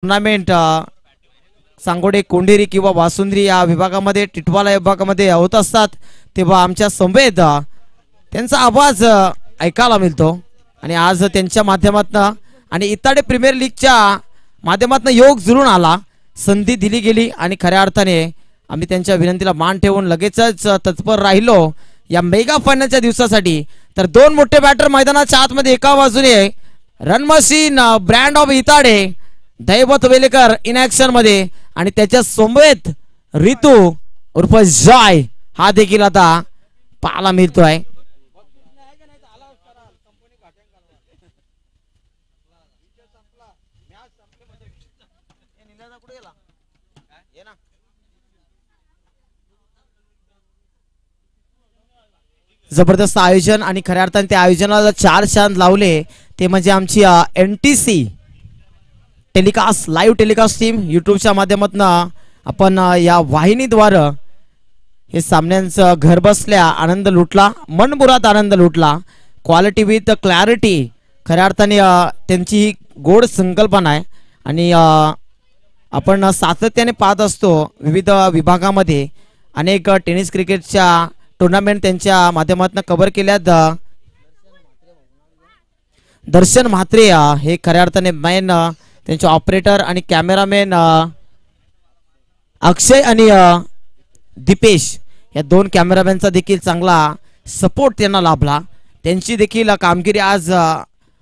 Tournament Sangode कोंढेरी किंवा वासुंद्री या विभागामध्ये टिटवाला विभागामध्ये होत असतात तेव्हा आमच्या संवेद त्यांचा आवाज ऐकायला मिळतो आणि आज त्यांच्या माध्यमातून आणि इताडे प्रीमियर लीगच्या माध्यमातून योग जुळून आला, संधी दिली गेली आणि खऱ्या अर्थाने आम्ही त्यांच्या विनंतीला मान ठेवून लगेचच तत्पर राहिलो या मेगा फायनलच्या दिवसासाठी। तर दोन मोठे बॅटर मैदानाच्या आतमध्ये एका बाजूने रन मशीन ब्रँड ऑफ इताडे दैवत वेलेकर इन ऍक्शन मध्ये आणि त्याच्या सोबत ऋतू उर्फ जॉय हा देखील आता पाहायला मिळतोय। जबरदस्त आयोजन आणि खऱ्या अर्थाने त्या आयोजनाला चार चांद लावले ते म्हणजे आमची NTC telecast live telecast team यूट्यूबच्या माध्यमातून आपण या वाहिनीद्वारे हे सामन्यांचं घर बसल्या आनंद लुटला, मनमुराद आनंद लुटला। क्वालिटी विथ क्लॅरिटी खऱ्या अर्थाने त्यांची गोड संकल्पना आहे आणि आपण सातत्याने पाहत असतो विविध विभागामध्ये अनेक टेनिस क्रिकेटच्या टूर्नामेंट त्यांच्या माध्यमातून कव्हर केल्यात। दर्शन म्हात्रे हे खऱ्या अर्थाने मेन त्यांचे ऑपरेटर आणि कॅमेरामॅन अक्षय आणि दीपेश या दोन कॅमेरामॅनचा देखील चांगला सपोर्ट त्यांना लाभला। त्यांची देखील कामगिरी आज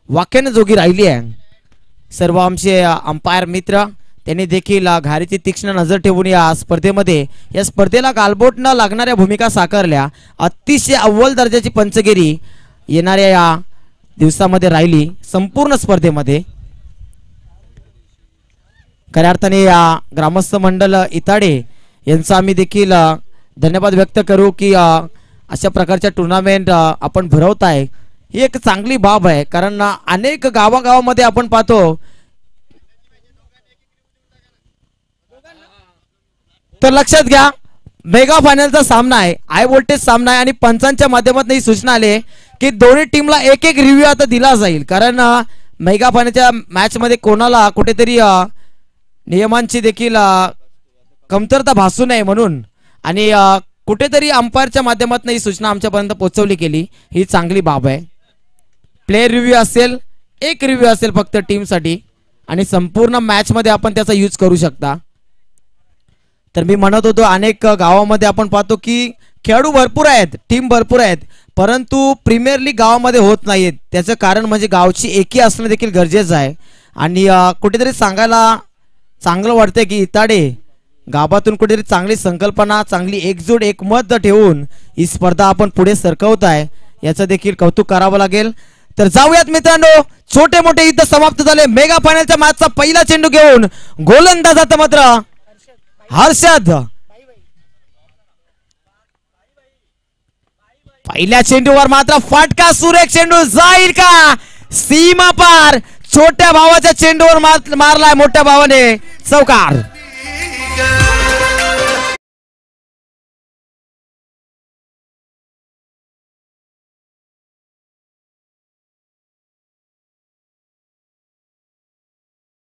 वाक्याने जोगी राहिली आहे। सर्व आमचे अंपायर मित्र त्यांनी देखील घारीची तीक्ष्ण नजर ठेवून या स्पर्धेला गालबोट न लागणाऱ्या भूमिका साकारल्या। अतिशय अव्वल दर्जाची पंचगिरी येणाऱ्या या दिवसामध्ये राहिली संपूर्ण स्पर्धेमध्ये। खऱ्या अर्थाने या ग्रामस्थ मंडळ इताडे यांचा आम्ही देखील धन्यवाद व्यक्त करू की अशा प्रकारच्या टूर्नामेंट आपण भरवताय, ही एक चांगली बाब आहे। कारण अनेक गावागावामध्ये आपण पाहतो तर लक्षात घ्या मेगा फायनलचा सामना आहे, हाय व्होल्टेज सामना आहे आणि पंचांच्या माध्यमातून ही सूचना आली की दोन्ही टीमला एक एक रिव्ह्यू आता दिला जाईल। कारण मेगा फायनलच्या मॅच मध्ये कोणाला कुठेतरी नियमांची देखील कमतरता भासू नये म्हणून आणि कुठेतरी अंपायरच्या माध्यमातून ही सूचना आमच्यापर्यंत पोहोचवली गेली, ही चांगली बाब आहे। प्लेयर रिव्ह्यू असेल, एक रिव्ह्यू असेल फक्त टीमसाठी आणि संपूर्ण मॅच मध्ये आपण त्याचा यूज करू शकता। तर मी म्हणत होतो अनेक गावामध्ये आपण पाहतो की खेळाडू भरपूर आहेत, टीम भरपूर आहेत, परंतु प्रीमियर लीग गावामध्ये होत नाहीत। त्याचं कारण म्हणजे गावची एकी असणं देखील गरजेचं आहे आणि कुठेतरी सांगायला चांगलं वाटतंय की इताडे गावातून कुठेतरी चांगली संकल्पना, चांगली एकजूट एकमत ठेवून ही स्पर्धा आपण पुढे सरकवत आहे, याचं देखील कौतुक करावं लागेल। तर जाऊयात मित्रांनो, छोटे मोठे युद्ध समाप्त झाले। मेगा फायनलच्या मॅचचा पहिला चेंडू घेऊन गोलंदाजात मात्र हर्षद, पहिल्या चेंडूवर मात्र फटका, सुरेख चेंडू जाईल का सीमा पार? छोट्या भावाच्या चेंडूवर मारलाय मोठ्या भावाने चौकार।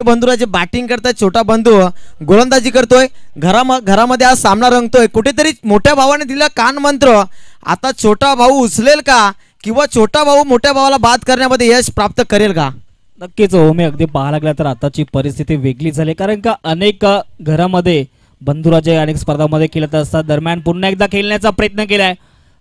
बंधूराजे बॅटिंग करताय, छोटा बंधू गोलंदाजी करतोय। घरामध्ये आज सामना रंगतोय। कुठेतरी मोठ्या भावाने दिला कान मंत्र, आता छोटा भाऊ उचलेल का किंवा छोटा भाऊ मोठ्या भावाला बाद करण्यामध्ये यश प्राप्त करेल का? नक्कीच हो, मी अगदी पाहायला लागला तर आताची परिस्थिती वेगळी झाली, कारण का अनेक घरामध्ये बंधुराजे अनेक स्पर्धामध्ये खेळत असतात। दरम्यान पुन्हा एकदा खेळण्याचा प्रयत्न केलाय,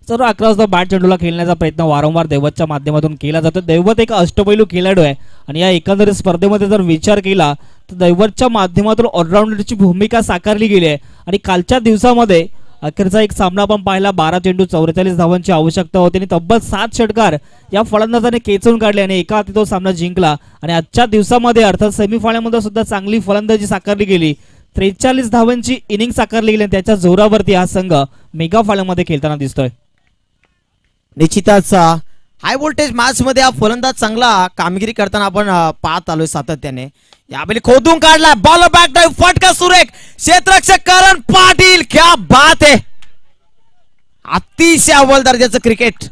सर्व 11 वाजता बॅट चेंडूला खेळण्याचा प्रयत्न वारंवार दैवतच्या माध्यमातून केला जातो। दैवत एक अष्टपैलू खेळाडू आहे आणि या एकंदरीत स्पर्धेमध्ये जर विचार केला तर दैवतच्या माध्यमातून ऑलराऊंडरची भूमिका साकारली गेली आहे आणि कालच्या दिवसामध्ये अखेरचा एक सामना आपण पाहिला, 12 चेंडू 44 धावांची आवश्यकता होती आणि तब्बल 7 षटकार या फलंदाजाने केचून काढले आणि एका हाती तो सामना जिंकला। आणि आजच्या दिवसामध्ये अर्थात सेमीफायनलमध्ये सुद्धा चांगली फलंदाजी साकारली गेली, 43 धावांची इनिंग साकारली गेली आणि त्याच्या जोरावरती हा संघ मेगा फायनलमध्ये खेळताना दिसतोय। निश्चितच हाय व्होल्टेज मॅच मध्ये हा फलंदाज चांगला कामगिरी करताना आपण पाहत आलोय सातत्याने। यावेळी खोदून काढला, बॉल बॅक ड्राइव्ह, फटका सुरेख, क्षेत्ररक्षक करण पाटील, क्या बात है! अतिशय अव्वल दर्जाचं क्रिकेट।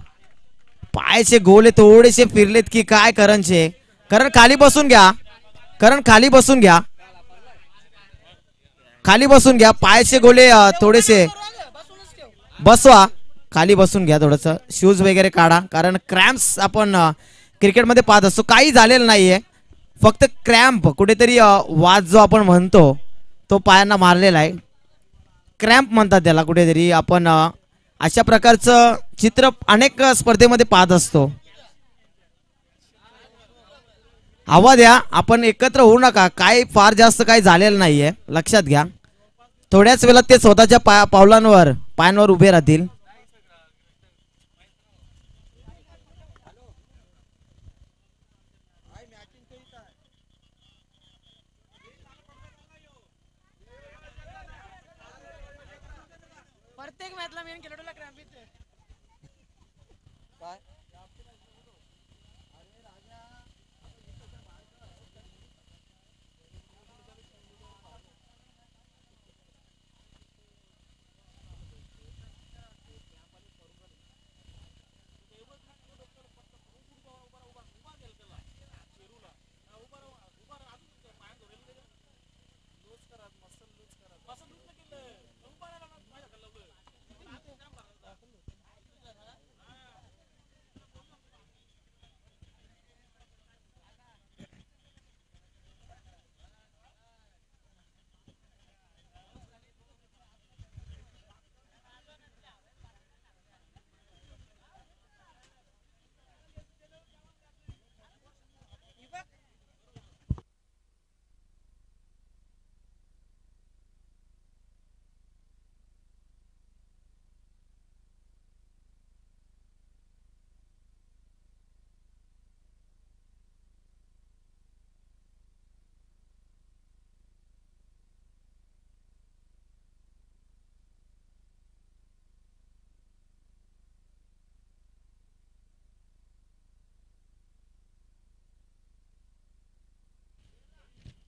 पायाचे गोले थोडेसे फिरलेत की काय करणचे, करण खाली बसून घ्या, करण खाली बसून घ्या। खाली बसून घ्या, पायाचे गोले थोडेसे बसवा, खाली बसून घ्या, थोडस शूज वगैरे काढा, कारण क्रॅम्प्स आपण क्रिकेटमध्ये पाहत असतो. काही झालेलं नाहीये, फक्त क्रॅम्प कुठेतरी वाद जो आपण म्हणतो तो पायांना मारलेला आहे. क्रॅम्प म्हणतात त्याला कुठेतरी. आपण अशा प्रकारचं चित्र अनेक स्पर्धेमध्ये पाहत असतो. हवा द्या, आपण एकत्र होऊ नका. काय फार जास्त काही झालेलं नाहीये, लक्षात घ्या. थोड्याच वेळात ते स्वतःच्या पायांवर उभे राहतील.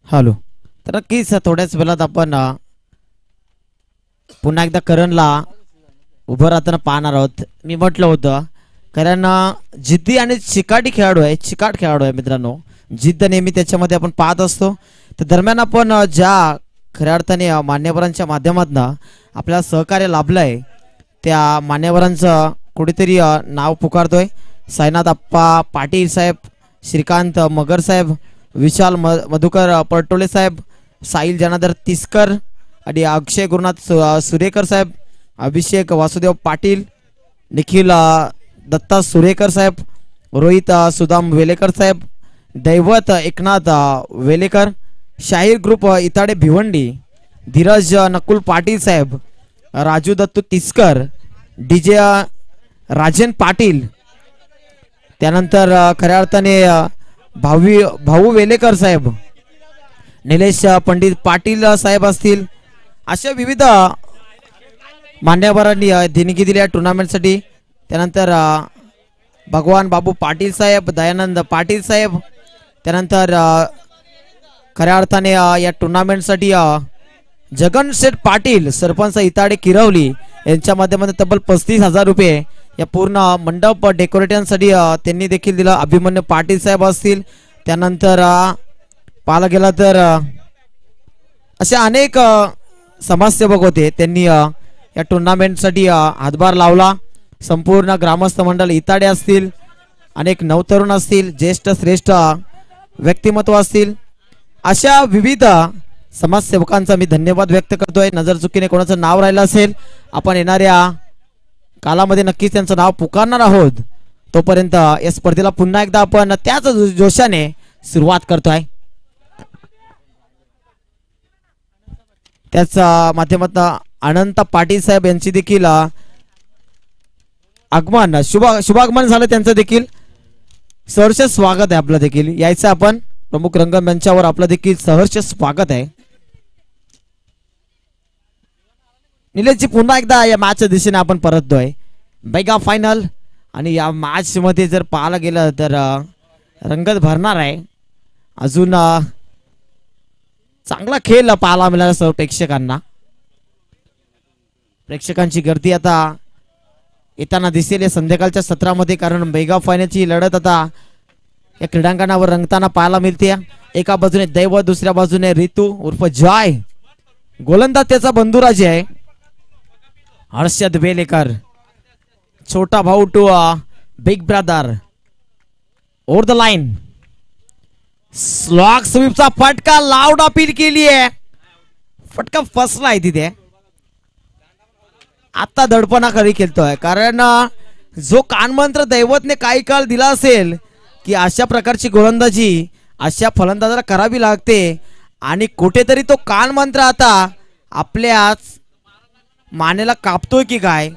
हॅलो. तर नक्कीच थोड्याच वेळात आपण पुन्हा एकदा करणला उभं राहताना पाहणार आहोत. मी म्हटलं होतं कारण जिद्दी आणि चिकाटी खेळाडू आहे, चिकाट खेळाडू आहे मित्रांनो. जिद्द नेहमी त्याच्यामध्ये आपण पाहत असतो. तर दरम्यान आपण ज्या खऱ्या अर्थाने मान्यवरांच्या माध्यमातून आपल्याला सहकार्य लाभलंय त्या मान्यवरांचं कुठेतरी नाव पुकारतोय. साईनाथ अप्पा पाटील साहेब, श्रीकांत मगर साहेब, विशाल मधुकर पटोले साहेब, साहिल जनार्दन तिसकर आणि अक्षय गुरुनाथ सुरेकर साहेब, अभिषेक वासुदेव पाटील, निखिल दत्ता सुरेकर साहेब, रोहित सुदाम वेलेकर साहेब, दैवत एकनाथ वेलेकर, शाहीर ग्रुप इताडे भिवंडी, धीरज नकुल पाटील साहेब, राजू दत्तू तिसकर, डीजे राजन पाटील, त्यानंतर खऱ्या अर्थाने भाऊ वेलेकर साहेब, निलेश पंडित पाटील साहेब असतील. अशा विविध मान्यवरांनी देणगी दिली या टुर्नामेंटसाठी. त्यानंतर भगवान बाबू पाटील साहेब, दयानंद पाटील साहेब, त्यानंतर खऱ्या अर्थाने या टुर्नामेंटसाठी जगन शेठ पाटील सरपंच इताडे किरवली यांच्या माध्यमातून तब्बल 35,000 रुपये या पूर्ण मंडप डेकोरेशनसाठी त्यांनी देखील दिलं. अभिमन्यू पाटील साहेब असतील. त्यानंतर पाहायला गेला तर असे अनेक समाजसेवक होते, त्यांनी या टुर्नामेंटसाठी हातभार लावला. संपूर्ण ग्रामस्थ मंडळ इताडे असतील, अनेक नवतरुण असतील, ज्येष्ठ श्रेष्ठ व्यक्तिमत्व असतील, अशा विविध समाजसेवकांचा मी धन्यवाद व्यक्त करतोय. नजर चुकीने कोणाचं नाव राहिलं असेल आपण येणाऱ्या कालामध्ये नक्कीच त्यांचं नाव पुकारणार आहोत. तोपर्यंत या स्पर्धेला पुन्हा एकदा आपण त्याच जोशाने सुरुवात करतोय. त्याच माध्यमातून अनंत पाटील साहेब यांची देखील आगमन शुभागमन झालं, त्यांचं देखील सहर्ष स्वागत आहे. आपलं देखील यायचं आपण प्रमुख रंगमंचावर, आपलं देखील सहर्ष स्वागत आहे. निलेशजी पुन्हा एकदा या मॅचच्या दिशेने आपण परततोय. मेगा फायनल आणि या मॅच मध्ये जर पाहायला गेलं तर रंगत भरणार आहे. अजून चांगला खेळ पाहायला मिळाला सर्व प्रेक्षकांना. प्रेक्षकांची गर्दी आता येताना दिसेल संध्याकाळच्या सत्रामध्ये, कारण मेगा फायनलची लढत आता या क्रीडांगणावर रंगताना पाहायला मिळते. एका बाजूने दैव, दुसऱ्या बाजूने रितू उर्फ जॉय, गोलंदाज त्याचा बंधुराजे आहे हर्षद बेलेकर. छोटा भाऊ to big brother over the line. Slog स्वीपचा फटका लाऊड अपील केली आहे. फटका फसला आहे तिथे. आता दडपणा खरी खेळतोय कारण जो कानमंत्र दैवतने काही काळ दिला असेल की अशा प्रकारची गोलंदाजी अशा फलंदाजाला करावी लागते आणि कुठेतरी तो कानमंत्र आता आपल्याच मानेला कापतोय की काय.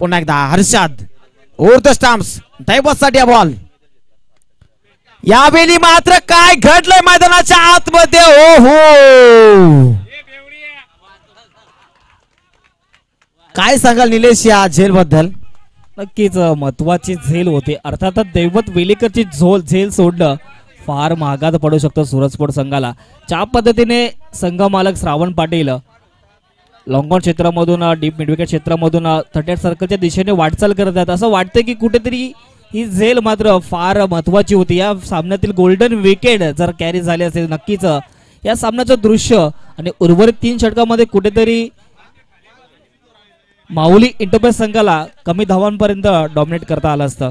पुन्हा एकदा हर्षद ओव्हर द स्टंप्स दैवतसाठी बॉल. यावेळी मात्र काय घडलंय मैदानाच्या आतमध्ये. ओहो काय सांगाल निलेश या झेल बद्दल. नक्कीच महत्वाची झेल होती. अर्थातच दैवत वेलेकरची झेल सोडणं फार महागात पडू शकतं सूरज स्पोर्ट संघाला. ज्या पद्धतीने संघ मालक श्रावण पाटील लॉंगॉन क्षेत्रामधून डीप मिडविकेट क्षेत्रामधून 38 सर्कलच्या दिशेने वाटचाल करत आहेत असं वाटतंय की कुठेतरी ही झेल मात्र फार महत्वाची होती. या सामन्यातील गोल्डन विकेट जर कॅरी झाले असेल नक्कीच या सामन्याचं दृश्य आणि उर्वरित 3 षटकामध्ये कुठेतरी माऊली इंटरप्राइज संघाला कमी धावांपर्यंत डॉमिनेट करता आलं असतं.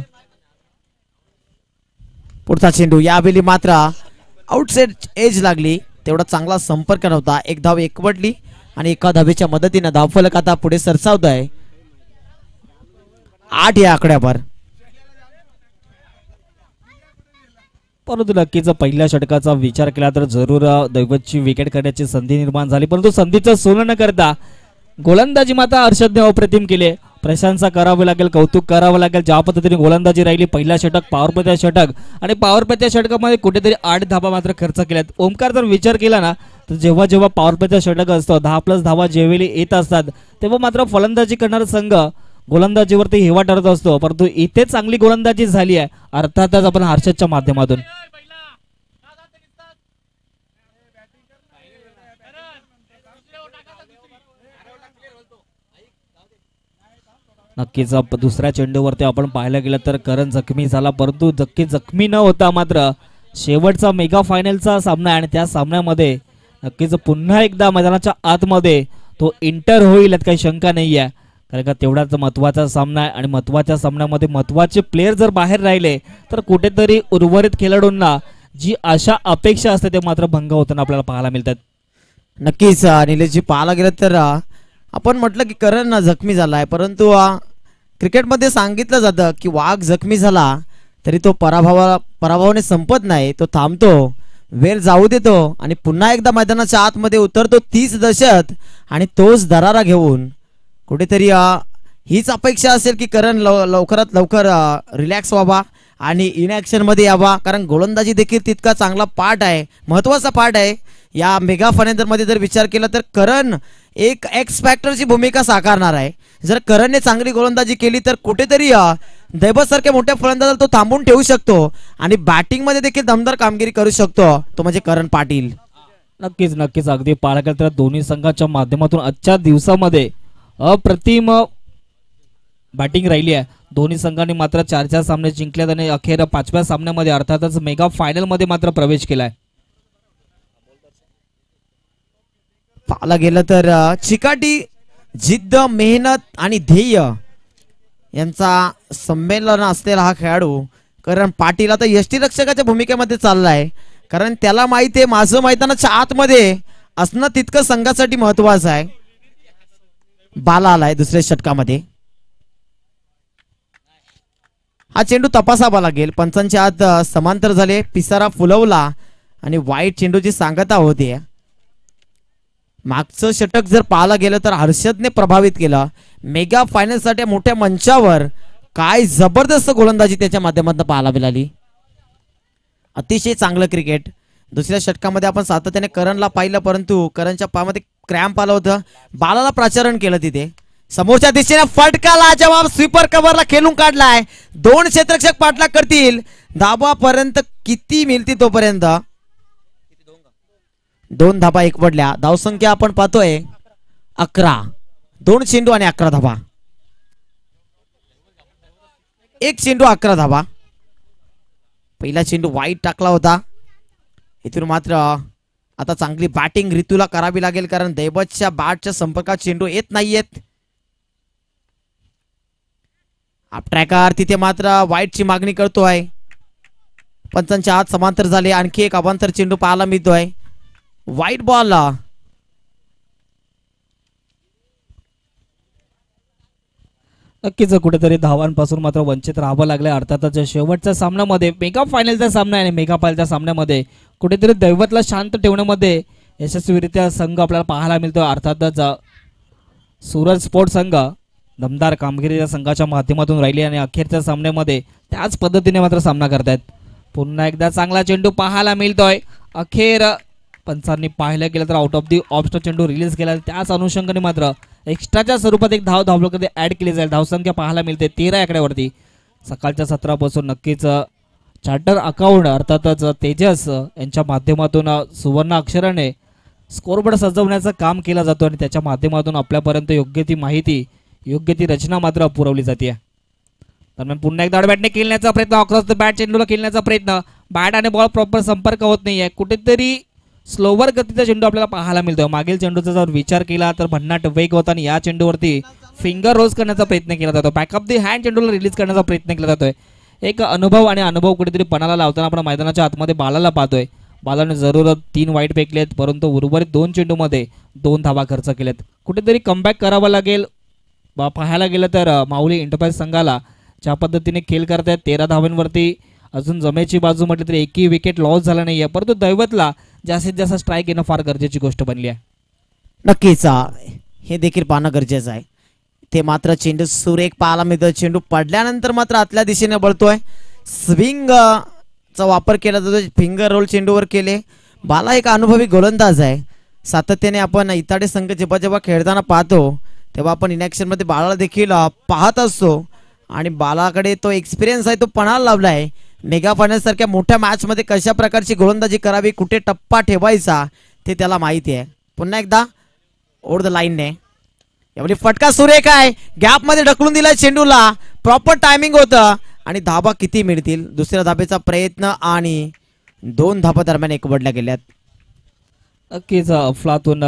पुढचा चेंडू यावेळी मात्र आउटसाइड एज लागली. तेवढा चांगला संपर्क नव्हता. एक धाव एकवटली आणि एका धावेच्या मदतीने धावफलक आता पुढे सरसावत आहे 8 या आकड्यावर. परंतु नक्कीच पहिल्या षटकाचा विचार केला तर जरूर दैवतची विकेट करण्याची संधी निर्माण झाली. परंतु संधीचं सोनं न करता गोलंदाजी मात्र हर्षदने अप्रतिम केले. प्रशंसा करावी लागेल, कौतुक करावं लागेल. ज्या पद्धतीने गोलंदाजी राहिली. पहिला षटक पॉवर प्लेच्या षटक आणि पॉवर प्लेच्या षटकामध्ये कुठेतरी 8 धाबा मात्र खर्च केल्यात. ओमकार जर विचार केला ना तर जेव्हा जेव्हा पॉवर प्लेचा षटक असतो 10+ धावा जेवेळी येत असतात तेव्हा मात्र फलंदाजी करणारा संघ गोलंदाजीवरती हेवा ठरत असतो. परंतु इथे चांगली गोलंदाजी झाली आहे अर्थातच आपण हर्षदच्या माध्यमातून. नक्कीच दुसऱ्या चेंडूवरती आपण पाहायला गेलं तर करण जखमी झाला. परंतु जखमी न होता मात्र शेवटचा मेगा फायनलचा सामना आहे आणि त्या सामन्यामध्ये नक्कीच पुन्हा एकदा मैदानाच्या आतमध्ये तो इंटर होईल यात काही शंका नाही आहे. कारण का तेवढाच महत्वाचा सामना आहे आणि महत्वाच्या सामन्यामध्ये महत्वाचे प्लेयर जर बाहेर राहिले तर कुठेतरी उर्वरित खेळाडूंना जी आशा अपेक्षा असते ते मात्र भंग होताना आपल्याला पाहायला मिळतात. नक्कीच निलेशजी पाहायला गेलं तर आपण म्हटलं की करण जखमी झालाय परंतु क्रिकेटमध्ये सांगितलं जातं की वाघ जखमी झाला तरी तो पराभवाने संपत नाही. तो थांबतो, वेळ जाऊ देतो आणि पुन्हा एकदा मैदानाच्या आतमध्ये उतरतो 30 दशक आणि तोच दरारा घेऊन. कुठेतरी हीच अपेक्षा असेल की करण लवकरात लवकर रिलॅक्स व्हावा आणि इनॅक्शन मध्ये यावा. कारण गोलंदाजी देखील तितका चांगला पार्ट आहे, महत्वाचा पार्ट आहे या मेगा फायनल मध्ये. जर विचार केला तर करण एक एक्स फॅक्टरची भूमिका साकारणार आहे. जर करणने चांगली गोलंदाजी केली तर कुठेतरी दैवत सारख्या मोठ्या फलंदाजाला तो थांबून ठेवू शकतो आणि बॅटिंग मध्ये देखील दमदार कामगिरी करू शकतो, तो म्हणजे करण पाटील. नक्कीच नक्कीच अगदी पाहायला गेलं तर दोन्ही संघाच्या माध्यमातून आजच्या दिवसामध्ये अप्रतिम बॅटिंग राहिली आहे. दोन्ही संघांनी मात्र 4 सामने जिंकल्यात आणि अखेर 5व्या सामन्यामध्ये अर्थातच मेगा फायनल मध्ये मात्र प्रवेश केलाय. पाहायला गेलं तर चिकाटी, जिद्द, मेहनत आणि ध्येय यांचा संमेलन असलेला हा खेळाडू करण पाटील आता यष्टीरक्षकाच्या भूमिकेमध्ये चाललाय. कारण त्याला माहिती आहे माझं मैदानाच्या आतमध्ये असणं तितकं संघासाठी महत्वाचं आहे. बाला आलाय दुसऱ्या षटकामध्ये. हा चेंडू तपासावा लागेल. पंचांच्या आत समांतर झाले, पिसारा फुलवला आणि वाईट चेंडूची सांगता होते. मागचं षटक जर पाहायला गेलं तर हर्षदने प्रभावित केलं. मेगा फायनल साठी मोठ्या मंचावर काय जबरदस्त गोलंदाजी त्याच्या माध्यमातून पाहायला मिळाली. अतिशय चांगलं क्रिकेट. दुसऱ्या षटकामध्ये आपण सातत्याने करणला पाहिलं परंतु करणच्या पायामध्ये क्रॅम्प आलं होतं. बालाला प्राचारण केलं तिथे. समोरच्या दिशेने फटकाला जवाब स्वीपर कव्हरला खेळून काढलाय. 2 क्षेत्ररक्षक पाठलाग करतील. धाबापर्यंत किती मिळतील तोपर्यंत 2 धाबा एकवडल्या. धावसंख्या आपण पाहतोय 11. 2 चेंडू आणि 11 धाबा. 1 चेंडू 11 धाबा. पहिला चेंडू वाईट टाकला होता. इथून मात्र आता चांगली बॅटिंग ऋतूला करावी लागेल, कारण दैवतच्या बॅटच्या संपर्कात चेंडू येत नाहीयेत. ट्रॅकर तिथे मात्र वाईटची मागणी करतोय. पंचांच्या हात समांतर झाले. आणखी एक अवांतर चेंडू पाहायला मिळतोय. वाईट बॉल. नक्कीच कुठेतरी धावांपासून मात्र वंचित राहावं लागलं. अर्थातच शेवटच्या सामन्यामध्ये मेगा फायनलचा सामना आहे आणि मेगा फायनलच्या सामन्यामध्ये कुठेतरी दैवतला शांत ठेवण्यामध्ये यशस्वीरित्या संघ आपल्याला पाहायला मिळतो. अर्थातच सूरज स्पोर्ट्स संघ दमदार कामगिरी या संघाच्या माध्यमातून राहिली आणि अखेरच्या सामन्यामध्ये त्याच पद्धतीने मात्र सामना करतायत. पुन्हा एकदा चांगला चेंडू पाहायला मिळतोय. अखेर पंचांनी पाहिलं गेलं तर आउट ऑफ दी ऑफ चेंडू रिलीज केला. त्याच अनुषंगाने मात्र एक्स्ट्राच्या स्वरूपात एक धाव धावलोकमध्ये ऍड केली जाईल. धावसंख्या पाहायला मिळते 13 आकड्यावरती. सकाळच्या सत्रापासून नक्कीच चार्टर अकाउंट अर्थातच तेजस यांच्या माध्यमातून सुवर्ण अक्षराने स्कोरबोर्ड सजवण्याचं काम केलं जातो आणि त्याच्या माध्यमातून आपल्यापर्यंत योग्य ती माहिती योग्य ती रचना मात्र पुरवली जाते. दरम्यान पुन्हा एकदा बॅटने खेळण्याचा प्रयत्न. अक्रॉस द बॅट चेंडूला खेळण्याचा प्रयत्न. बॅट आणि बॉल प्रॉपर संपर्क होत नाहीये. कुठेतरी स्लोवर गतीचा चेंडू आपल्याला पाहायला मिळतो. मागील चेंडूचा जर विचार केला तर भन्नाट वेग होता आणि या चेंडूवरती फिंगर रोज करण्याचा प्रयत्न केला जातो. बॅकअप दी हँड चेंडूला रिलीज करण्याचा प्रयत्न केला जातोय. एक अनुभव कुठेतरी पणाला लावताना आपण मैदानाच्या आतमध्ये बालाला पाहतोय. बालाने जरूर 3 वाईट फेकलेत, परंतु उर्वरित 2 चेंडूमध्ये 2 धावा खर्च केलेत. कुठेतरी कमबॅक करावा लागेल. पाहायला गेलं तर माऊली एंटरप्राइज संघाला ज्या पद्धतीने खेळ करतायत 13 धावांवरती अजून जमेची बाजू म्हटली तरी एकही विकेट लॉस झाला नाहीये, परंतु दैवतला जास्तीत जास्त स्ट्राईक येणं फार गरजेची गोष्ट बनली आहे. नक्कीच हे देखील पाहणं गरजेचं आहे. ते मात्र चेंडू सुरेख पाहायला मिळतो. चेंडू पडल्यानंतर मात्र आतल्या दिशेने बळतोय. स्विंग चा वापर केला जातो. फिंगर रोल चेंडूवर केले. बाला एक अनुभवी गोलंदाज आहे. सातत्याने आपण इताडे संघ जेव्हा जेव्हा खेळताना पाहतो तेव्हा आपण इनॅक्शन मध्ये बाळाला देखील पाहत असतो आणि बालाकडे तो एक्सपिरियन्स आहे, तो पणाला लावला आहे. मेगा फायनल सारख्या मोठ्या मॅच मध्ये कशा प्रकारची गोलंदाजी करावी, कुठे टप्पा ठेवायचा ते त्याला माहिती आहे. पुन्हा एकदा ओव्हर द लाईनने यावेळी फटका सुरेख आहे. गॅप मध्ये ढकलून दिला चेंडूला. प्रॉपर टायमिंग होतं आणि धाबा किती मिळतील. दुसऱ्या धाब्याचा प्रयत्न आणि 2 धाबा दरम्यान एकवडल्या गेल्यात. नक्कीच अफलातून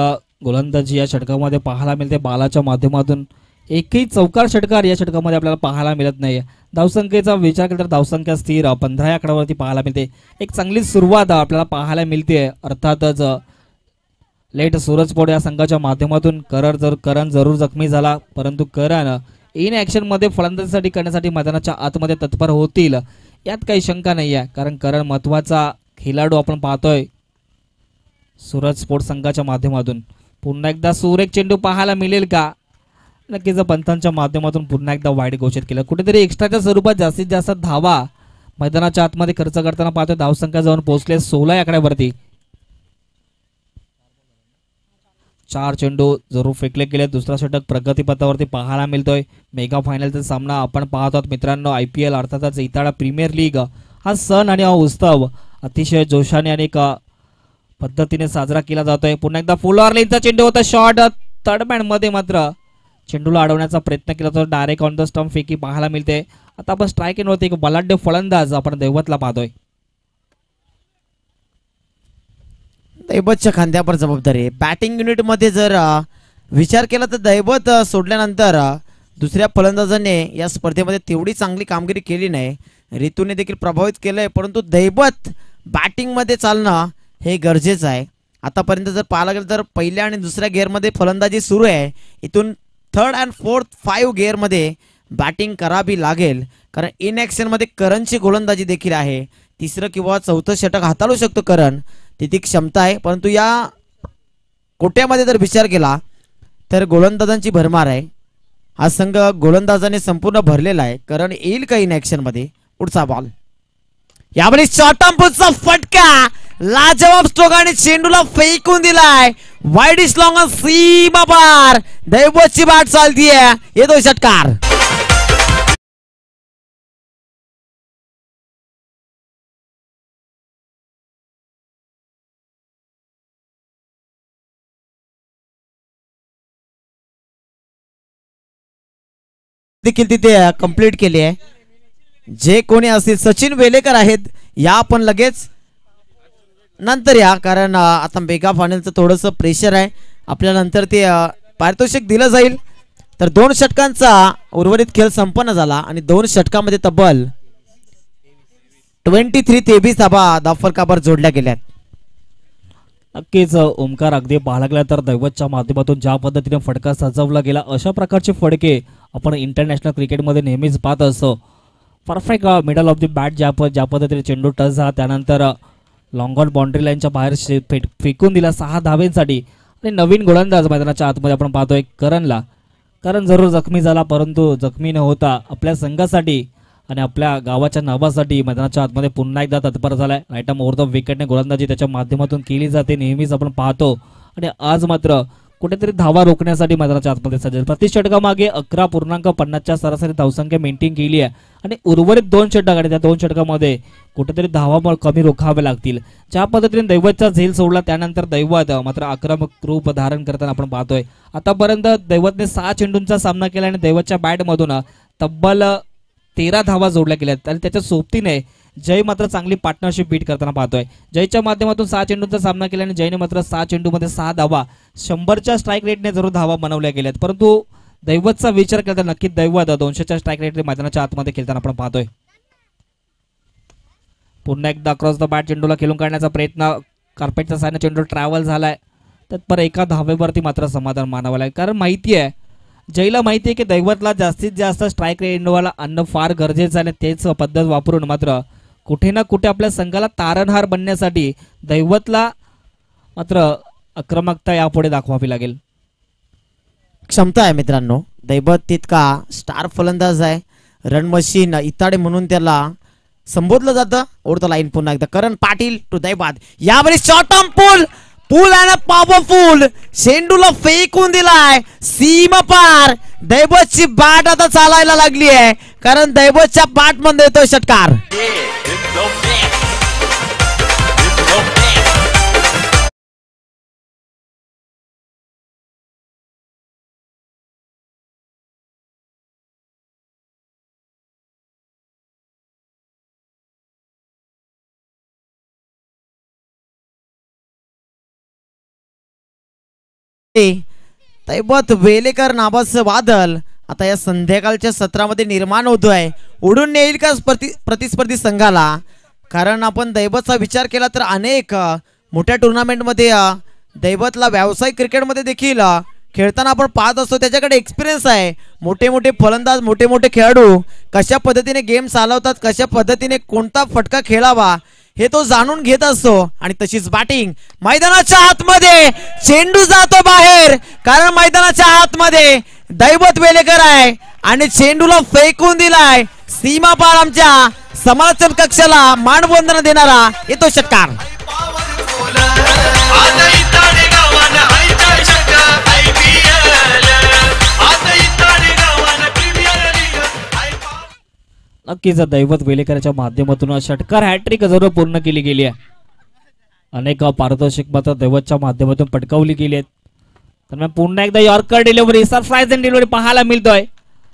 गोलंदाजी या षटकामध्ये पाहायला मिळते. बालाच्या माध्यमातून एकही चौकार षटकार या षटकामध्ये आपल्याला पाहायला मिळत नाही. धावसंख्येचा विचार केला तर धावसंख्या स्थिर 15 आकड्यावरती पाहायला मिळते. एक चांगली सुरुवात आपल्याला पाहायला मिळते. अर्थातच लेट सूरज स्पोर्ट या संघाच्या माध्यमातून करण जरूर जखमी झाला, परंतु करण इन ॲक्शन मध्ये फलंदाजीसाठी करण्यासाठी मैदानाच्या आतमध्ये तत्पर होतील यात काही शंका नाही आहे. कारण करण महत्वाचा खेळाडू आपण पाहतोय सूरज स्पोर्ट संघाच्या माध्यमातून. पुन्हा एकदा सुरेख चेंडू पाहायला मिळेल का. नक्कीच पंतांच्या माध्यमातून पुन्हा एकदा वाईट घोषित केलं. कुठेतरी एक्स्ट्राच्या स्वरूपात जास्तीत जास्त धावा मैदानाच्या आतमध्ये खर्च करताना पाहतोय. धावसंख्या जाऊन पोहोचले 16 आकड्यावरती. 4 चेंडू जरूर फेकले गेले. दुसरा षटक प्रगतीपथावरती पाहायला मिळतोय. मेगा फायनलचा सामना आपण पाहत आहोत मित्रांनो. IPL अर्थातच इताडा प्रीमियर लीग हा सण आणि हा उत्सव अतिशय जोशाने आणि पद्धतीने साजरा केला जातोय. पुन्हा एकदा फुल ऑर्लिनचा चेंडू होता. शॉट थर्ड मॅन मध्ये मात्र चेंडूला अडवण्याचा प्रयत्न केला तर डायरेक्ट ऑन द स्टंप फेकी पाहायला मिळते. आता आपण स्ट्राईक एंडवरती एक बलाढ्य फलंदाज आपण दैवतला पाहतोय. दैवतच्या खांद्यावर जबाबदारी आहे. बॅटिंग युनिट मध्ये जर विचार केला तर दैवत सोडल्यानंतर दुसऱ्या फलंदाजाने या स्पर्धेमध्ये तेवढी चांगली कामगिरी केली नाही. ऋतूने देखील प्रभावित केलंय, परंतु दैवत बॅटिंग मध्ये चालणं हे गरजेचं आहे. आतापर्यंत जर पाहायला गेलं तर पहिल्या आणि दुसऱ्या गिअरमध्ये फलंदाजी सुरू आहे. इथून 3rd and 4th 5 गिअरमध्ये बॅटिंग करावी लागेल, कारण इन ॲक्शनमध्ये करणची गोलंदाजी देखील आहे. 3रं किंवा 4थं षटक हाताळू शकतो करण, तिथे क्षमता आहे. परंतु या कोट्यामध्ये जर विचार केला तर गोलंदाजांची भरमार आहे. हा संघ गोलंदाजाने संपूर्ण भरलेला आहे. करण येईल का इन ॲक्शनमध्ये. पुढचा बॉल यावेळी शॉर्ट पुढचा फटका. लाजवाब स्ट्रोक आणि चेंडूला फेकून दिलाय. वाईड इज लॉंग सीमा पार. दैवतची बॅट चालतीये. येतो षटकार. देखील तिथे कंप्लीट केली आहे. जे कोणी असतील सचिन वेलेकर आहेत या आपण लगेच नंतर या, कारण आता मेगा फायनलचं थोडंसं प्रेशर आहे आपल्या. नंतर ते पारितोषिक दिलं जाईल. तर 2 षटकांचा उर्वरित खेळ संपन्न झाला आणि 2 षटकामध्ये तब्बल 23-23 धावा फलकावर जोडल्या गेल्या. नक्कीच ओमकार, अगदी पाहायला गेला तर दैवतच्या माध्यमातून ज्या पद्धतीने फटका सजवला गेला, अशा प्रकारचे फटके आपण इंटरनॅशनल क्रिकेटमध्ये नेहमीच पाहत असतो. Perfect middle of the bat ज्या पद्धतीने चेंडू टच झाला, त्यानंतर लॉंग ऑन बाउंड्री लाईनच्या बाहेर फेकून दिला 6 धावेंसाठी. आणि नवीन गोलंदाज मैदानाच्या आतमध्ये आपण पाहतोय करण जरूर जखमी झाला, परंतु जखमी न होता आपल्या संघासाठी आणि आपल्या गावाच्या नावासाठी मैदानाच्या आतमध्ये पुन्हा एकदा तत्पर झालाय. राईट आर्म ओव्हर द विकेटने गोलंदाजी त्याच्या माध्यमातून केली जाते, नेहमीच आपण पाहतो. आणि आज मात्र कुठेतरी धावा रोखण्यासाठी मैदानाच्या आतमध्ये सज्ज. प्रति षटकामागे 11.50च्या सरासरी धावसंख्या मेंटेन केली आहे. आणि उर्वरित 2 षटक आणि त्या 2 षटकामध्ये कुठेतरी धावा कमी रोखावे लागतील. ज्या पद्धतीने दैवतचा झेल सोडला, त्यानंतर दैवत मात्र आक्रमक रूप धारण करताना आपण पाहतोय. आतापर्यंत दैवतने 6 चेंडूंचा सामना केला आणि दैवतच्या बॅटमधून तब्बल 13 धावा जोडल्या गेल्यात. आणि त्याच्या सोबतीने जय मात्र चांगली पार्टनरशिप बीट करताना पाहतोय. जयच्या माध्यमातून 6 चेंडूंचा सामना केला आणि जयने मात्र 6 चेंडूमध्ये 6 धावा, 100च्या स्ट्राईक रेटने जरूर धावा बनवल्या गेल्यात. परंतु दैवतचा विचार केला तर नक्कीच दैवत 200च्या स्ट्राईक रेटने मैदानाच्या आतमध्ये खेळताना आपण पाहतोय. पुन्हा एकदा अक्रॉस द बॅट चेंडूला खेळून काढण्याचा प्रयत्न, कार्पेटच्या साहाय्याने चेंडू ट्रॅव्हल झालाय. तर एका धावेवरती मात्र समाधान मानावं लागेल, कारण माहिती आहे, जयला माहिती आहे की दैवतला जास्तीत जास्त स्ट्राईक रेंडवाला आणणं फार गरजेचं आहे. तेच पद्धत वापरून मात्र कुठे ना कुठे आपल्या संघाला तारणहार बनण्यासाठी दैवतला मात्र आक्रमकता यापुढे दाखवावी लागेल. क्षमता आहे मित्रांनो, दैवत तितका स्टार फलंदाज आहे. रन मशीन इताडे म्हणून त्याला संबोधलं जातं. ओढतो लाईन पुन्हा एकदा करण पाटील टू दैवत. यावेळी शॉर्ट आर्म पूल आणि पॉवरफुल चेंडूला फेकून दिलाय सीमा पार. दैवतची बॅट आता चालायला लागली आहे, कारण दैवतच्या बॅट मध्ये येतोय षटकार. दैवत वेलेकर नावाचं वादळ आता या संध्याकाळच्या सत्रामध्ये निर्माण होतोय. उडून येईल का प्रतिस्पर्धी संघाला? कारण आपण दैवतचा विचार केला तर अनेक मोठ्या टुर्नामेंटमध्ये दैवतला व्यावसायिक क्रिकेटमध्ये देखील खेळताना आपण पाहत असतो. त्याच्याकडे एक्सपिरियन्स आहे. मोठे मोठे फलंदाज, मोठे मोठे खेळाडू कशा पद्धतीने गेम चालवतात, कशा पद्धतीने कोणता फटका खेळावा हे तो जाणून घेत असतो. आणि तशीच बॅटिंग मैदानाच्या आतमध्ये, चेंडू जातो बाहेर, कारण मैदानाच्या आतमध्ये दैवत वेलेकर आहे आणि चेंडूला फेकून दिलाय सीमा पार. आमच्या समालोचन कक्षाला मानवंदना देणारा येतो षटकार. नक्कीच दैवत वेलेकरच्या माध्यमातून षटकार हॅट्रिक जरूर पूर्ण केली गेली आहे. अनेक पारितोषिक मात्र दैवतच्या माध्यमातून पटकावली गेली आहेत. दरम्यान पुन्हा एकदा यॉर्कर डिलिव्हरी, सरप्राईज डिलिव्हरी पाहायला मिळतोय.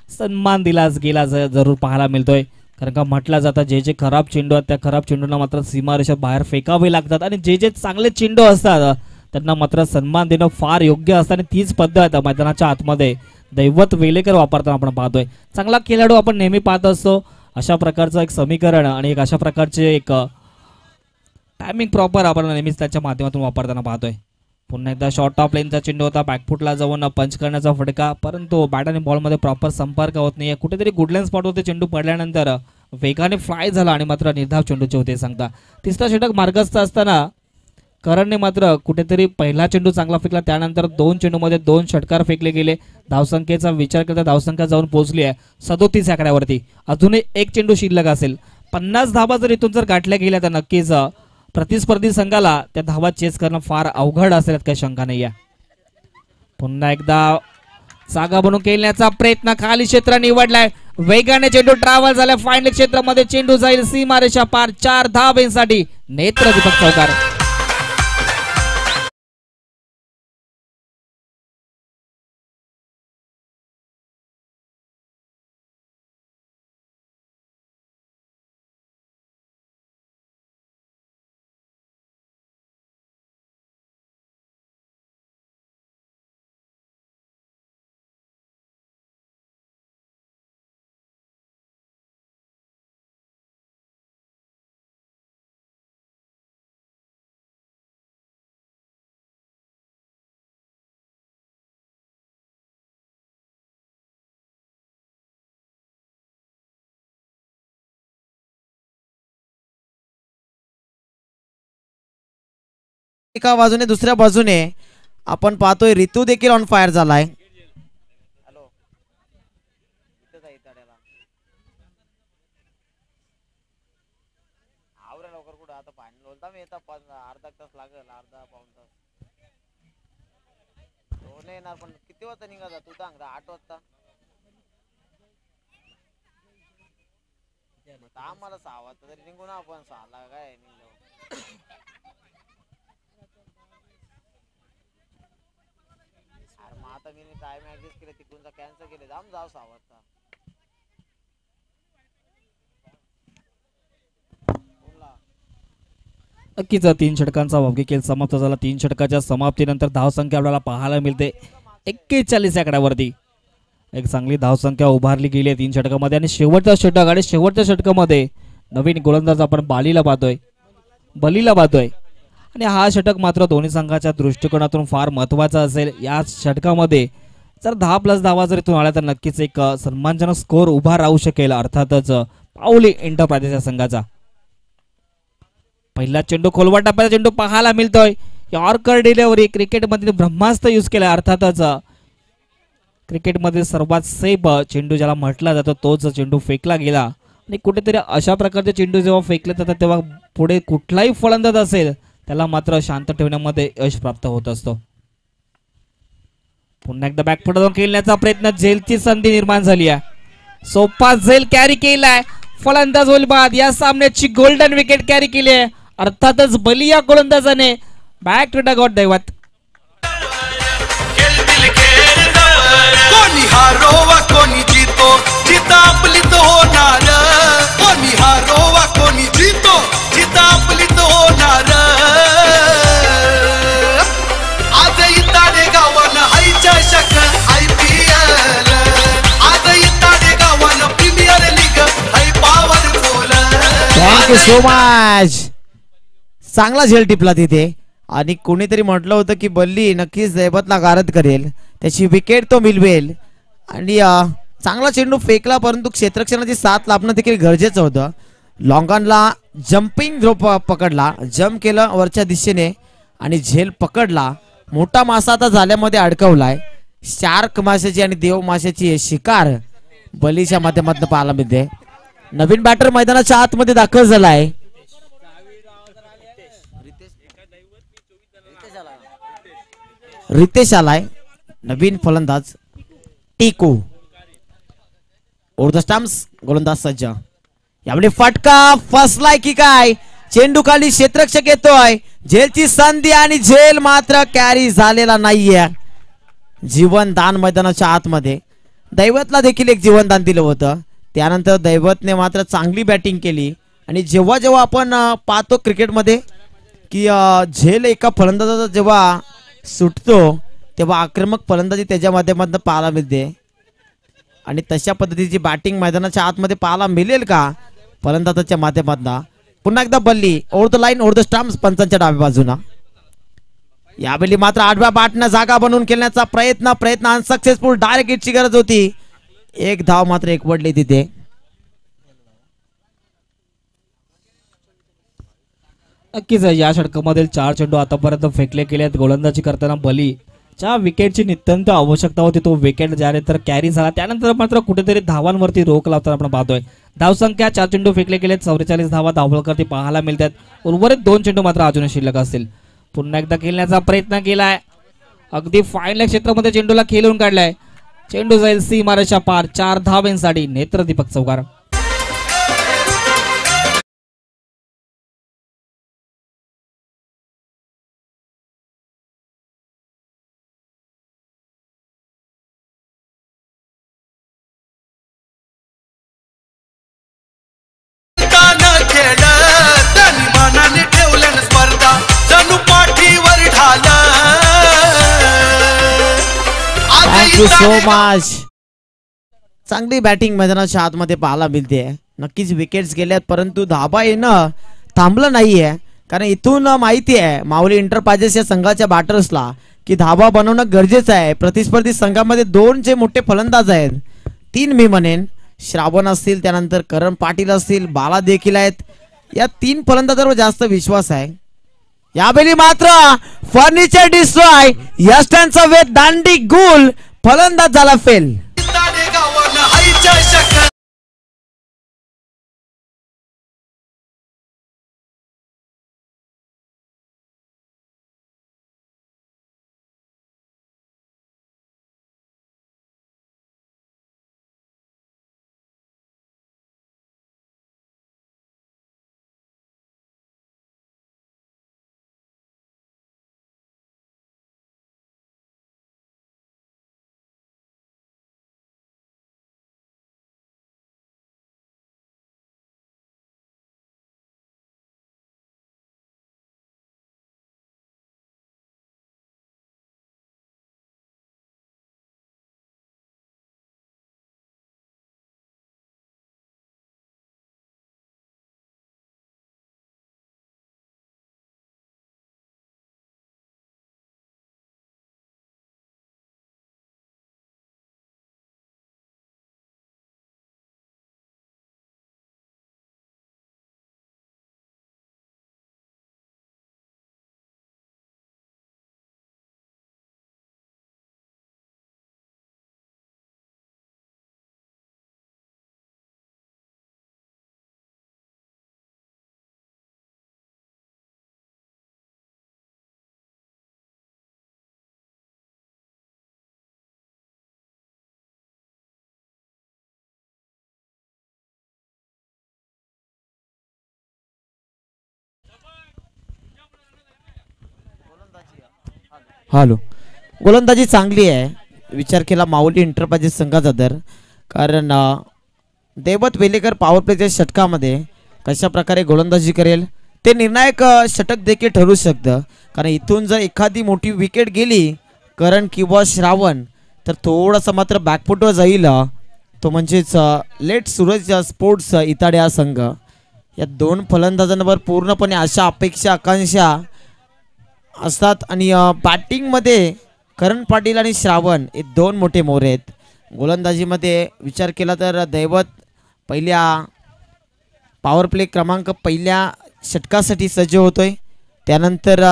सन्मान दिलाच गेला जरूर पाहायला मिळतोय, कारण का म्हटलं जातं जे खराब चेंडू आहेत त्या खराब चेंडूंना मात्र सीमारेषा बाहेर फेकावे लागतात आणि जे चांगले चेंडू असतात त्यांना मात्र सन्मान देणं फार योग्य असतं. आणि तीच पद्धत मैदानाच्या आतमध्ये दैवत वेलेकर वापरताना आपण पाहतोय. चांगला खेळाडू आपण नेहमी पाहत असतो. अशा प्रकारचं एक समीकरण आणि एक अशा प्रकारचे एक टायमिंग प्रॉपर आपण नेहमीच त्याच्या माध्यमातून वापरताना पाहतोय. पुन्हा एकदा शॉर्ट ऑफ लेनचा चेंडू होता, बॅकफुटला जाऊन पंच करण्याचा फटका, परंतु बॅट आणि बॉलमध्ये प्रॉपर संपर्क होत नाही. कुठेतरी गुडलाईन स्पॉट होते, चेंडू पडल्यानंतर वेगाने फ्लाय झाला आणि मात्र निर्धाव चेंडूचे होते सांगता. तिसरा षटक मार्गस्थ असताना करणने मात्र कुठेतरी पहिला चेंडू चांगला फेकला, त्यानंतर 2 चेंडूमध्ये 2 षटकार फेकले गेले. धावसंख्येचा विचार करता धावसंख्या जाऊन पोहोचली आहे 37 आकड्यावरती. अजूनही एक चेंडू शिल्लक असेल. 50 धावा जर इथून जर गाठल्या गेल्या तर नक्कीच प्रतिस्पर्धी संघाला त्या धावा चेस करणं फार अवघड असेल, काही शंका नाही आहे. पुन्हा एकदा जागा बनवून खेळण्याचा प्रयत्न, खाली क्षेत्र निवडलाय, वेगाने चेंडू ट्रॅव्हल झालाय फायनल क्षेत्रामध्ये, चेंडू जाईल सीमारेषा पार 4 धावेसाठी. नेत्र दीपक चौकार. एका बाजूने दुसऱ्या बाजूने आपण पाहतोय ऋतू देखील ऑन फायर झालाय. पण किती वाजता निघाला तू सांग 8 वाजता आम्हाला 6 वाजता तरी निघू ना आपण 6 ला काय निघलो. अरे मग आता मी टाइम ऍडजस्ट केलं तिकडूनचा कॅन्सल केले जाऊ 6 वाजता. नक्कीच 3 षटकांचा भव्य खेळ समाप्त झाला. 3 षटकाच्या समाप्तीनंतर धावसंख्या आपल्याला पाहायला मिळते 41 आकड्यावरती. एक चांगली धावसंख्या उभारली गेली आहे 3 षटकामध्ये आणि शेवटचा षटक आणि शेवटच्या षटकामध्ये नवीन गोलंदाज आपण बलीला पाहतोय आणि हा षटक मात्र दोन्ही संघाच्या दृष्टिकोनातून फार महत्वाचा असेल. या षटकामध्ये जर 10+ धावा जर इथून आल्या तर नक्कीच एक सन्मानजनक स्कोर उभा राहू शकेल. अर्थातच पावली एंटरप्राइजेसच्या संघाचा पहिला चेंडू खोलवा टप्प्याचा चेंडू पाहायला मिळतोय. यॉर्कर डिलिव्हरी क्रिकेटमध्ये ब्रह्मास्त्र यूज केलाय. अर्थातच क्रिकेटमध्ये सर्वात सेफ चेंडू ज्याला म्हटला जातो तोच चेंडू फेकला गेला आणि कुठेतरी अशा प्रकारचे चेंडू जेव्हा फेकले जातात तेव्हा पुढे कुठलाही फलंदाज असेल त्याला मात्र शांत ठेवण्यामध्ये यश प्राप्त होत असतो. पुन्हा एकदा बॅकफुट जाऊन खेळण्याचा प्रयत्न, झेलची संधी निर्माण झाली आहे. सोपा झेल कॅरी केलाय, फलंदाज होईल बाद. या सामन्याची गोल्डन विकेट कॅरी केली आहे. अर्थातच बलिया गोलंदाजाने बॅक टू डगआउट दैवत. कोणी हारो वा कोणी जितो, जिता आपली तो होणार. कोणी हारो वा कोणी जितो, जिता आपली तो होणार. आज इताडे गावानं हायच्या शक IPL. आज इताडे गावानं प्रीमियर लीग हाय पॉवरफुल. Thank you so much. चांगला झेल टिपला तिथे आणि कोणीतरी म्हटलं होतं की बल्ली नक्कीच दैवतला गारद करेल, त्याची विकेट तो मिळवेल आणि चांगला चेंडू फेकला परंतु क्षेत्ररक्षणाची साथ लाभणं देखील गरजेचं होतं. लॉंगॉनला जम्पिंग थ्रो पकडला, जम्प केलं वरच्या दिशेने आणि झेल पकडला. मोठा मासा आता झाल्यामध्ये अडकवलाय. शार्क माशाची आणि देव माशाची शिकार बलीच्या माध्यमातून पाहायला मिळते. नवीन बॅटर मैदानाच्या आतमध्ये दाखल झालाय. रितेश आलाय, नवीन फलंदाज टिकू. उर्द स्टम्प्स गोलंदाज सज्ज. यावेळी फटका फसलाय की काय, चेंडू खाली क्षेत्ररक्षक येतोय. झेलची संधी आणि झेल मात्र कॅरी झालेला नाहीये. जीवनदान मैदानाच्या आतमध्ये दैवतला देखील एक जीवनदान दिलं होतं. त्यानंतर दैवतने मात्र चांगली बॅटिंग केली आणि जेव्हा जेव्हा आपण पाहतो क्रिकेटमध्ये की झेल एका फलंदाजाचा जेव्हा सुटतो तेव्हा आक्रमक फलंदाजी त्याच्या माध्यमातून पाहायला मिळते आणि तशा पद्धतीची बॅटिंग मैदानाच्या आतमध्ये पाहायला मिळेल का फलंदाजाच्या माध्यमातून. पुन्हा एकदा Balli over the line, over the stumps पंचांच्या डाव्या बाजूला. यावेळी मात्र आडव्या बॅटनं जागा बनवून खेळण्याचा प्रयत्न अनसक्सेसफुल. डायरेक्ट हिटची गरज होती, एक धाव मात्र एकवटली तिथे. नक्कीच या षटकामधील 4 चेंडू आतापर्यंत फेकले गेले आहेत. गोलंदाजी करताना बलीच्या विकेटची नितांत आवश्यकता होती, तो विकेट ज्यानंतर कॅरी झाला त्यानंतर मात्र कुठेतरी धावांवरती रोख लावताना आपण पाहतोय. धावसंख्या 4 चेंडू फेकले गेलेत, 44 धावा धावलकरती पाहायला मिळतात. उर्वरित 2 चेंडू मात्र अजूनही शिल्लक असतील. पुन्हा एकदा खेळण्याचा प्रयत्न केलाय, अगदी फाईनल क्षेत्रामध्ये चेंडूला खेळून काढलाय. चेंडू जाईल सीमारेषा पार. 4 धावांसाठी नेत्र दीपक चौकार. Thank you so much. चांगली बॅटिंग मैदानाच्या आतमध्ये पाहायला मिळते. नक्कीच विकेट्स गेल्यात परंतु धाबा येणं थांबलं नाहीये, कारण इथून माहिती आहे माऊली एंटरप्राइजेस या संघाच्या बॅटर्सला की धाबा बनवणं गरजेचं आहे. प्रतिस्पर्धी संघामध्ये 2 जे मोठे फलंदाज आहेत, 3 मी म्हणेन, श्रावण असतील, त्यानंतर करण पाटील असतील, बाला देखील आहेत. या 3 फलंदाजांवर जास्त विश्वास आहे. यावेळी मात्र फर्निचर डिस्ट्रॉय यस्टनचा वेद दांडी गुल फलंदाज झाला फेल. इताडे गावानं हायच्या शक हॅलो. गोलंदाजी चांगली आहे. विचार केला माऊली इंटरप्राइजेस संघाचा तर, कारण देवत वेलेकर पॉवर प्लेच्या षटकामध्ये कशा प्रकारे गोलंदाजी करेल ते निर्णायक षटक देखील ठरू शकतं. कारण इथून जर एखादी मोठी विकेट गेली करण किंवा श्रावण तर थोडासा मात्र बॅकफुटवर जाईल. तो म्हणजेच लेट सूरज स्पोर्ट्स इताडे हा संघ. या दोन फलंदाजांवर पूर्णपणे अशा अपेक्षा आकांक्षा असतात आणि बॅटिंगमध्ये करण पाटील आणि श्रावण हे दोन मोठे मोरे आहेत. गोलंदाजीमध्ये विचार केला तर दैवत पहिल्या पॉवर प्ले क्रमांक पहिल्या षटकासाठी सज्ज होतोय. त्यानंतर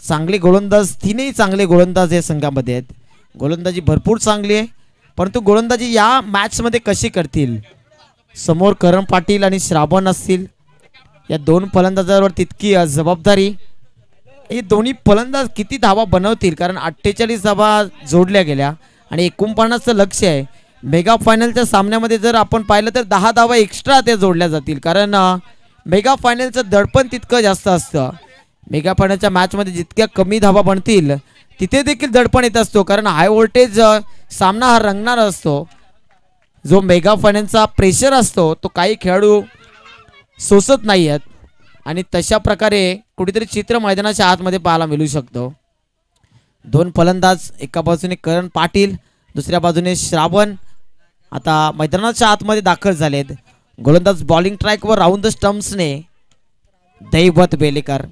चांगले गोलंदाज, तीनही चांगले गोलंदाज या संघामध्ये आहेत. गोलंदाजी भरपूर चांगली आहे, परंतु गोलंदाजी या मॅचमध्ये कशी करतील. समोर करण पाटील आणि श्रावण असतील. या दोन फलंदाजांवर तितकी जबाबदारी. हे दोन्ही फलंदाज किती धावा बनवतील, कारण 48 धावा जोडल्या गेल्या आणि 49चं लक्ष आहे. मेगा फायनलच्या सामन्यामध्ये जर आपण पाहिलं तर 10 धावा एक्स्ट्रा त्या जोडल्या जातील, कारण मेगा फायनलचं दडपण तितकं जास्त असतं. मेगा फायनलच्या मॅचमध्ये जितक्या कमी धावा बनतील तिथे देखील दडपण येत असतो, कारण हाय व्होल्टेज सामना हा रंगणार असतो. जो मेगा फायनलचा प्रेशर असतो तो काही खेळाडू सोसत नाही आहेत आणि तशा प्रकारे कुठेतरी चित्र मैदानाच्या आतमध्ये पाहायला मिळू शकतो. दोन फलंदाज, एका बाजूने करण पाटील, दुसऱ्या बाजूने श्रावण आता मैदानाच्या आतमध्ये दाखल झालेत. गोलंदाज बॉलिंग ट्रॅकवर राऊंड द स्टम्प्सने दैवत बेलेकर.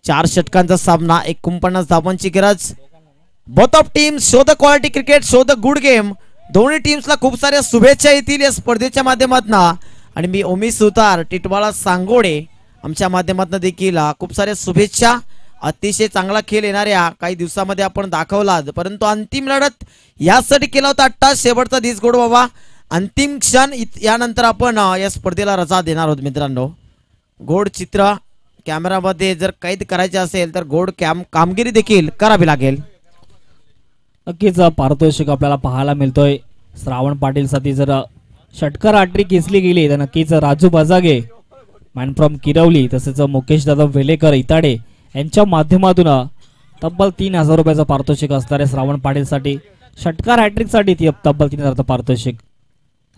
चार षटकांचा सामना, 49 धावांची गरज. Both of teams show the quality cricket, show the good game. दोन्ही टीम्सला खूप साऱ्या शुभेच्छा येतील या स्पर्धेच्या माध्यमातून. आणि मी उमेश सुतार, टिटवाळा, सांगोडे आमच्या माध्यमातून देखील खूप साऱ्या शुभेच्छा. अतिशय चांगला खेळ येणाऱ्या काही दिवसामध्ये आपण दाखवला, परंतु अंतिम लढत यासाठी केला होता. 8 शेवटचा दिस गोड बाबा. अंतिम क्षण यानंतर आपण या स्पर्धेला रजा देणार आहोत मित्रांनो. गोड चित्र कॅमेरामध्ये जर कैद करायचे असेल तर गोड कामगिरी देखील करावी लागेल. नक्कीच पारितोषिक आपल्याला पाहायला मिळतोय. श्रावण पाटील साठी जर षटकार हॅट्रिक खेचली गेली तर नक्कीच राजू बजागे मॅन फ्रॉम किरवली तसेच मुकेश दादा वेलेकर इताडे यांच्या माध्यमातून तब्बल 3000 रुपयाचं पारितोषिक असणार आहे श्रावण पाटील साठी. षटकार हॅट्रिक साठी तब्बल 3000 पारितोषिक.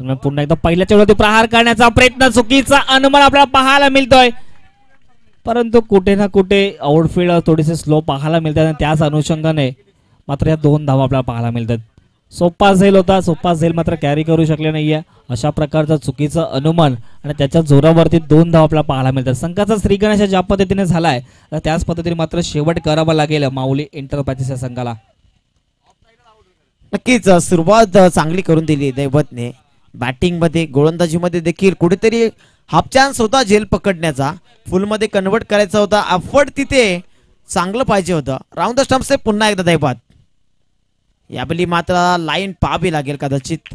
पुन्हा एकदा पहिल्या चेंडूवरती प्रहार करण्याचा प्रयत्न, चुकीचा अनुमान आपल्याला पाहायला मिळतोय, परंतु कुठे ना कुठे आउटफील्ड थोडेसे स्लो पाहायला मिळतात आणि त्याच अनुषंगाने मात्र या 2 धावा आपल्याला पाहायला मिळतात. सोपा झेल होता, सोपा झेल मात्र कॅरी करू शकले नाहीये. अशा प्रकारचं चुकीचं अनुमान आणि त्याच्या जोरावरती 2 धावा आपल्याला पाहायला मिळतात. संघाचा श्रीगणेश ज्या पद्धतीने झालाय त्याच पद्धतीने मात्र शेवट करावा लागेल माऊली एंटरप्राइजेस या संघाला. नक्कीच सुरुवात चांगली करून दिली दैवतने. बॅटिंगमध्ये गोलंदाजीमध्ये देखील कुठेतरी हाफ चान्स होता झेल पकडण्याचा, फुलमध्ये कन्वर्ट करायचा होता, एफर्ट तिथे चांगलं पाहिजे होतं. राऊंड द स्टंप्स पुन्हा एकदा दैवात. यावेळी मात्र लाईन पाहावी लागेल कदाचित,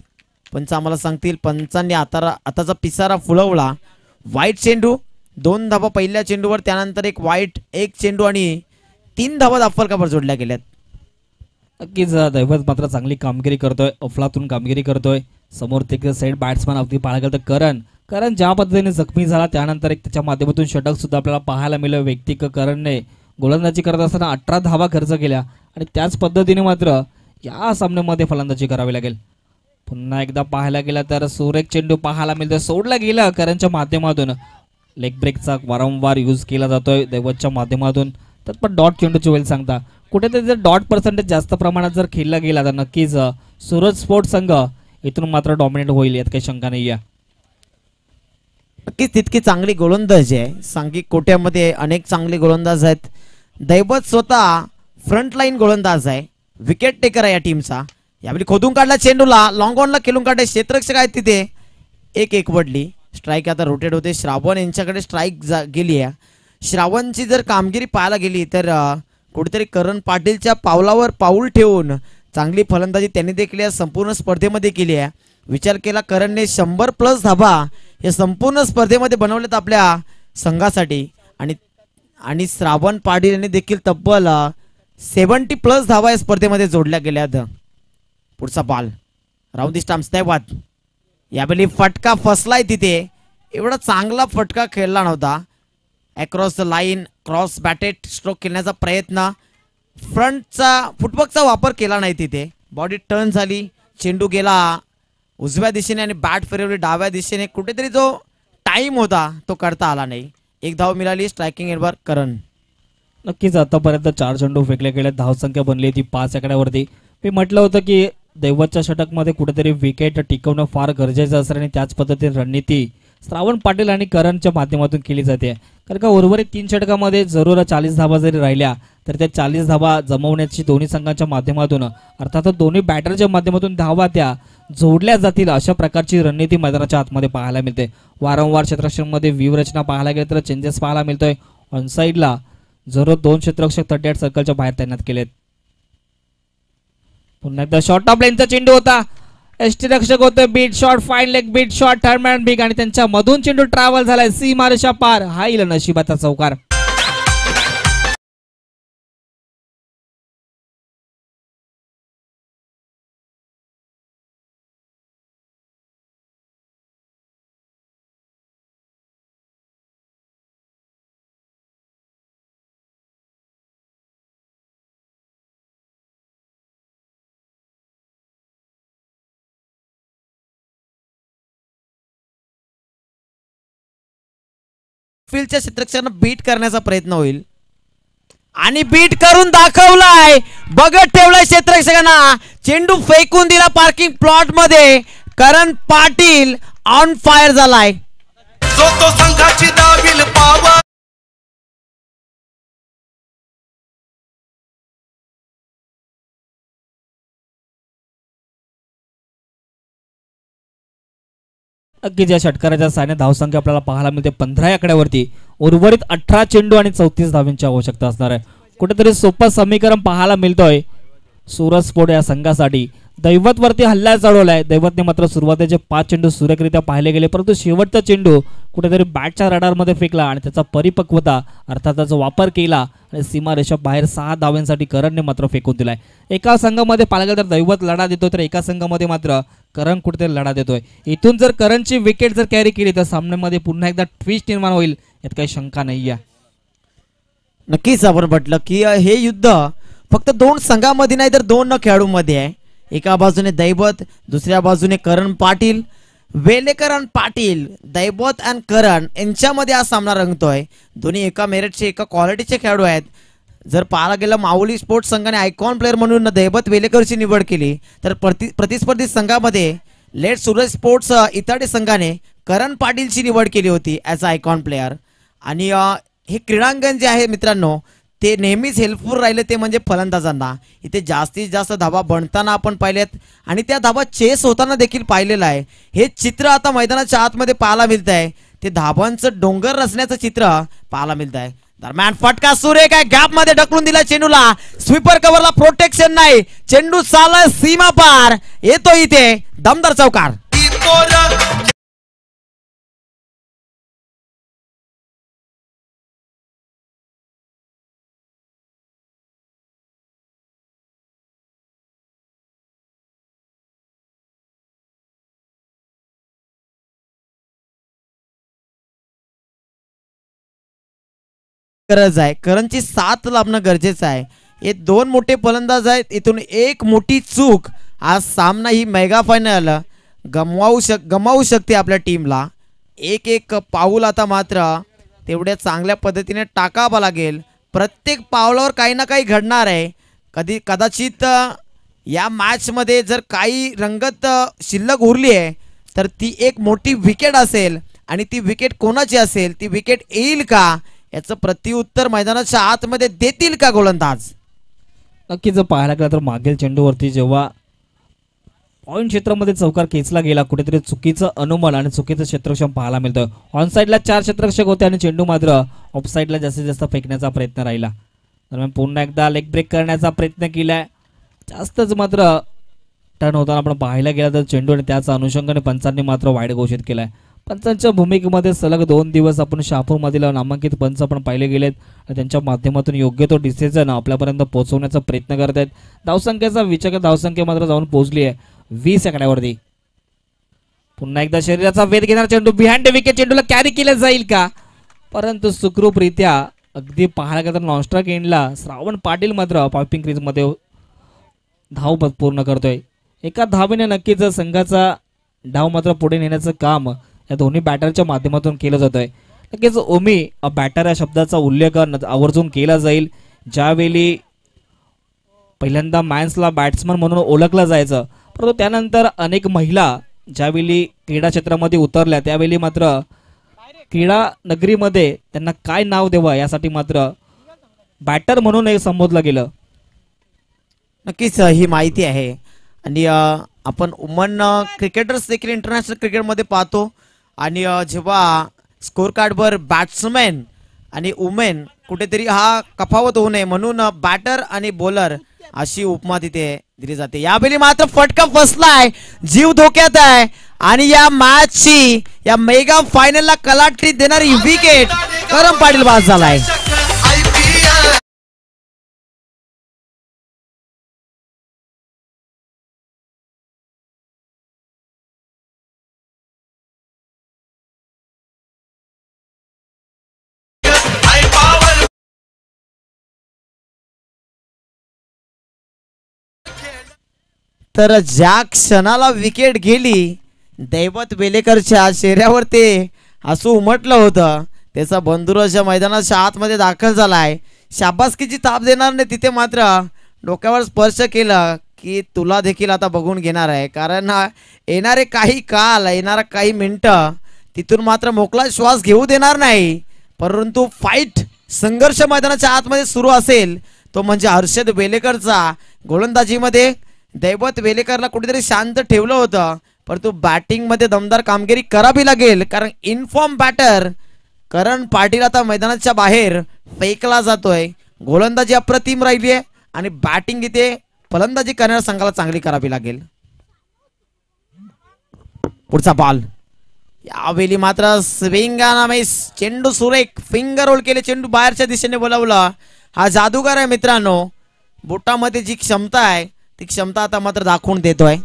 पंच आम्हाला सांगतील. पंचांनी आताचा पिसारा फुलवला. वाईट चेंडू, 2 धावा पहिल्या चेंडूवर, त्यानंतर एक वाईट, 1 चेंडू आणि 3 धावा दाफलकावर जोडल्या गेल्यात. नक्कीच दैवत मात्र चांगली कामगिरी करतोय, अफलातून कामगिरी करतोय. समोर ते सेट बॅट्समॅन अगदी पाहायला गेलं तर करण ज्या पद्धतीने जखमी झाला त्यानंतर एक त्याच्या माध्यमातून षटक सुद्धा आपल्याला पाहायला मिळालं. व्यक्तिक करणने गोलंदाजी करत असताना 18 धावा खर्च केल्या आणि त्याच पद्धतीने मात्र या सामन्यामध्ये फलंदाजी करावी लागेल. पुन्हा एकदा पाहायला गेला तर सुरेख चेंडू पाहायला मिळतोय, सोडला गेला करणच्या माध्यमातून. लेग ब्रेकचा वारंवार यूज केला जातोय दैवतच्या माध्यमातून. तर पण डॉट चेंडूची वेळ सांगता कुठेतरी जर डॉट पर्सेंटेज जास्त प्रमाणात जर खेळला गेला तर नक्कीच सूरज स्पोर्ट्स संघ इथून मात्र डॉमिनेट होईल, यात काही शंका नाही आहे. नक्कीच तितकी चांगली गोलंदाजी आहे. सांघिक कोट्यामध्ये अनेक चांगले गोलंदाज आहेत. दैवत स्वतः फ्रंटलाईन गोलंदाज आहे, विकेट टेकर आहे या टीमचा. यावेळी खोदून काढला चेंडूला, लॉंग ऑनला खेळून काढले, क्षेत्ररक्षक आहेत तिथे. एक वडली स्ट्राईक आता रोटेट होते. श्रावण यांच्याकडे स्ट्राईक गेली आहे. श्रावणची जर कामगिरी पाहायला गेली तर कुठेतरी करण पाटीलच्या पावलावर पाऊल ठेवून चांगली फलंदाजी त्यांनी देखील या संपूर्ण स्पर्धेमध्ये केली आहे. विचार केला करणने 100+ धाबा या संपूर्ण स्पर्धेमध्ये बनवलेत आपल्या संघासाठी आणि श्रावण पाटील यांनी देखील तब्बल 70+ धावा या स्पर्धेमध्ये जोडल्या गेल्यात. पुढचा बॉल राऊंड द स्टंप्स दैवात. यावेळी फटका फसलाय तिथे, एवढा चांगला फटका खेळला नव्हता. Across the line cross batted stroke खेळण्याचा प्रयत्न, फ्रंटचा फुटवर्कचा वापर केला नाही तिथे. बॉडी टर्न झाली, चेंडू गेला उजव्या दिशेने आणि बॅट फिरवली डाव्या दिशेने. कुठेतरी जो टाइम होता तो करता आला नाही. 1 धाव मिळाली स्ट्रायकिंग एंडवर करण. नक्कीच आतापर्यंत 4 चेंडू फेकले गेले, धावसंख्या बनली ती 5 आकड्यावरती. मी म्हटलं होतं की दैवतच्या षटकमध्ये कुठेतरी विकेट टिकवणं फार गरजेचं असतं आणि त्याच पद्धतीने रणनीती श्रावण पाटील आणि करणच्या माध्यमातून केली जाते. कारण का उर्वरित 3 षटकामध्ये जरूर 40 धावा जरी राहिल्या तर त्या 40 धावा जमवण्याची दोन्ही संघांच्या माध्यमातून अर्थात दोन्ही बॅटरच्या माध्यमातून धावा त्या जोडल्या जातील अशा प्रकारची रणनीती मैदानाच्या आतमध्ये पाहायला मिळते. वारंवार क्षेत्ररक्षणामध्ये व्यूहरचना पाहायला गेली तर चेंजेस पाहायला मिळतोय. ऑन साईडला जरूर 2 क्षेत्ररक्षक 38 सर्कलच्या बाहेर तैनात केलेत. पुन्हा एकदा शॉर्ट ऑफ लेनचा चेंडू होता, एसटी रक्षक होते, beat shot fine leg beat short turn big आणि त्यांच्या मधून चेंडू ट्रॅव्हल झालाय सीमारेषा पार. हा येईल नशिबाचा चौकार. फील्डच्या क्षेत्ररक्षकांना बीट करण्याचा प्रयत्न होईल आणि बीट करून दाखवलाय. बघत ठेवलाय क्षेत्ररक्षकांना, चेंडू फेकून दिला पार्किंग प्लॉट मध्ये. करण पाटील ऑन फायर झालाय. जो तो संघाची दाविल पावा. अगदी या षटकाराच्या साने धावसंख्या आपल्याला पाहायला मिळते 15 आकड्यावरती. उर्वरित 18 चेंडू आणि 34 धावांची आवश्यकता असणार आहे. कुठेतरी सोपं समीकरण पाहायला मिळतोय सूरज स्पोर्ट या संघासाठी. दैवत वरती हल्ला चढवलाय. दैवतने मात्र सुरुवातीचे 5 चेंडू सुरेखरित्या पाहिले गेले, परंतु शेवटचा चेंडू कुठेतरी बॅटच्या रडारमध्ये फेकला आणि त्याचा परिपक्वता अर्थात त्याचा वापर केला आणि सीमारेषा बाहेर 6 धावांसाठी करणने मात्र फेकून दिलाय. एका संघामध्ये पाहायला गेलं तर दैवत लढा देतोय तर एका संघामध्ये मात्र करण कुठेतरी लढा देतोय. इथून जर करणची विकेट जर कॅरी केली तर सामन्यामध्ये पुन्हा एकदा ट्विस्ट निर्माण होईल, यात काही शंका नाही आहे. नक्कीच आपण म्हटलं की हे युद्ध फक्त 2 संघामध्ये नाही तर 2 खेळाडूंमध्ये आहे. एका बाजूने दैवत, दुसऱ्या बाजूने करण पाटील. वेलेकर आणि पाटील, दैवत आणि करण यांच्यामध्ये हा सामना रंगतोय. दोन्ही एका मेरिटचे एका क्वालिटीचे खेळाडू आहेत. जर पाहायला गेलं माऊली स्पोर्ट्स संघाने आयकॉन प्लेअर म्हणून दैवत वेलेकरची निवड केली तर प्रतिस्पर्धी संघामध्ये लेट सूरज स्पोर्ट्स इताडे संघाने करण पाटीलची निवड केली होती ॲज अ आयकॉन प्लेअर. आणि हे क्रीडांगण जे आहे मित्रांनो ते नेहमीच हेल्पफुल राहिले ते म्हणजे फलंदाजांना. इथे जास्तीत जास्त धाबा बनताना आपण पाहिलेत आणि त्या धाबा चेस होताना देखील पाहिलेलं आहे. हे चित्र आता मैदानाच्या आतमध्ये पाहायला मिळत आहे. ते धाबांचं डोंगर रचण्याचं चित्र पाहायला मिळत आहे. दरम्यान फटका सुरेख आहे, गॅप मध्ये ढकलून दिला चेंडूला. स्वीपर कव्हरला प्रोटेक्शन नाही, चेंडू चालला सीमा पार, येतो इथे दमदार चौकार. गरज आहे, करणची साथ लाभणं गरजेचं आहे. हे दोन मोठे फलंदाज आहेत, इथून एक मोठी चूक आज सामना ही मेगा फायनल गमावू शकते आपल्या टीमला. एक एक पाऊल आता मात्र तेवढ्या चांगल्या पद्धतीने टाकावं लागेल. प्रत्येक पावलावर काही ना काही घडणार आहे. कदाचित या मॅचमध्ये जर काही रंगत शिल्लक उरली आहे तर ती एक मोठी विकेट असेल आणि ती विकेट कोणाची असेल, ती विकेट येईल का याचं प्रत्युत्तर मैदानाच्या आतमध्ये देतील का गोलंदाज. नक्कीच जर पाहायला गेला तर मागील चेंडूवरती जेव्हा पॉईंट क्षेत्रामध्ये चौकार खेचला गेला, कुठेतरी चुकीचं अनुमान आणि चुकीचं क्षेत्रक्षम पाहायला मिळतं. ऑन साईडला 4 क्षेत्ररक्षक होते आणि चेंडू मात्र ऑफ साईडला जास्तीत जास्त फेकण्याचा प्रयत्न राहिला. दरम्यान पुन्हा एकदा लेग ब्रेक करण्याचा प्रयत्न केलाय. जास्तच मात्र टर्न होताना आपण पाहायला गेला तर चेंडू आणि त्याचा अनुषंगाने पंचांनी मात्र वाईट घोषित केलाय. पंचांच्या भूमिकेमध्ये सलग 2 दिवस आपण शहापूरमधील नामांकित पंच आपण पाहिले गेलेत आणि त्यांच्या माध्यमातून योग्य तो डिसिजन आपल्यापर्यंत पोहोचवण्याचा प्रयत्न करत आहेत. धावसंख्येचा विचार धावसंख्या मात्र जाऊन पोहोचली आहे 20 आकड्यावरती. पुन्हा एकदा शरीराचा वेध घेणार चेंडू बिहाइंड विकेट, चेंडूला कॅरी केलं जाईल का, परंतु सुखरूपरित्या अगदी पाहायला गेला तर नॉनस्ट्राइक एंडला श्रावण पाटील मात्र पॉपिंग क्रीज मध्ये धाव पूर्ण करतोय. एका धावेने नक्कीच संघाचा डाव मात्र पुढे नेण्याचं काम या दोन्ही बॅटरच्या माध्यमातून केलं जातंय. नक्कीच ओमी बॅटर या शब्दाचा उल्लेख आवर्जून केला जाईल. ज्यावेळी पहिल्यांदा मॅन्सला बॅट्समन म्हणून ओळखलं जायचं, परंतु त्यानंतर अनेक महिला ज्यावेळी क्रीडा क्षेत्रामध्ये उतरल्या त्यावेळी मात्र क्रीडा नगरीमध्ये त्यांना काय नाव द्यावं यासाठी मात्र बॅटर म्हणून संबोधलं गेलं. नक्कीच ही माहिती आहे आणि आपण वुमन क्रिकेटर्स देखील इंटरनॅशनल क्रिकेटमध्ये पाहतो आणि जेव्हा स्कोर कार्डवर बॅट्समॅन आणि वुमेन कुठेतरी हा तफावत होऊ नये म्हणून बॅटर आणि बॉलर अशी उपमा तिथे दिली जाते. यावेळी मात्र फटका फसलाय, जीव धोक्यात आहे आणि या मॅचची या मेगा फायनलला कलाटणी देणारी विकेट करम पाटील बाद झालाय. तर ज्या क्षणाला विकेट गेली दैवत वेलेकरच्या चेहऱ्यावर ते हसू उमटलं होतं, त्याचा बंधुराच्या मैदानाच्या आतमध्ये दाखल झालाय. शाबासकीची ताप देणार नाही तिथे मात्र डोक्यावर स्पर्श केलं की तुला देखील आता बघून घेणार आहे. कारण येणारे काही काल, येणारा काही मिनिटं तिथून मात्र मोकळा श्वास घेऊ देणार नाही. परंतु फाईट संघर्ष मैदानाच्या आतमध्ये सुरू असेल तो म्हणजे हर्षद वेलेकरचा. गोलंदाजीमध्ये दैवत वेलेकरला कुठेतरी शांत ठेवलं होतं, परंतु बॅटिंग मध्ये दमदार कामगिरी करावी लागेल कारण इनफॉर्म बॅटर करण पाटील आता मैदानाच्या बाहेर फेकला जातोय. गोलंदाजी अप्रतिम राहिली आहे आणि बॅटिंग इथे फलंदाजी करणाऱ्या संघाला चांगली करावी लागेल. पुढचा बॉल यावेळी मात्र स्विंग चेंडू सुरेख फिंगर रोल केले, चेंडू बाहेरच्या दिशेने बोलावला. हा जादूगार आहे मित्रांनो, बोटामध्ये जी क्षमता आहे ती क्षमता आता मात्र दाखवून देतोय.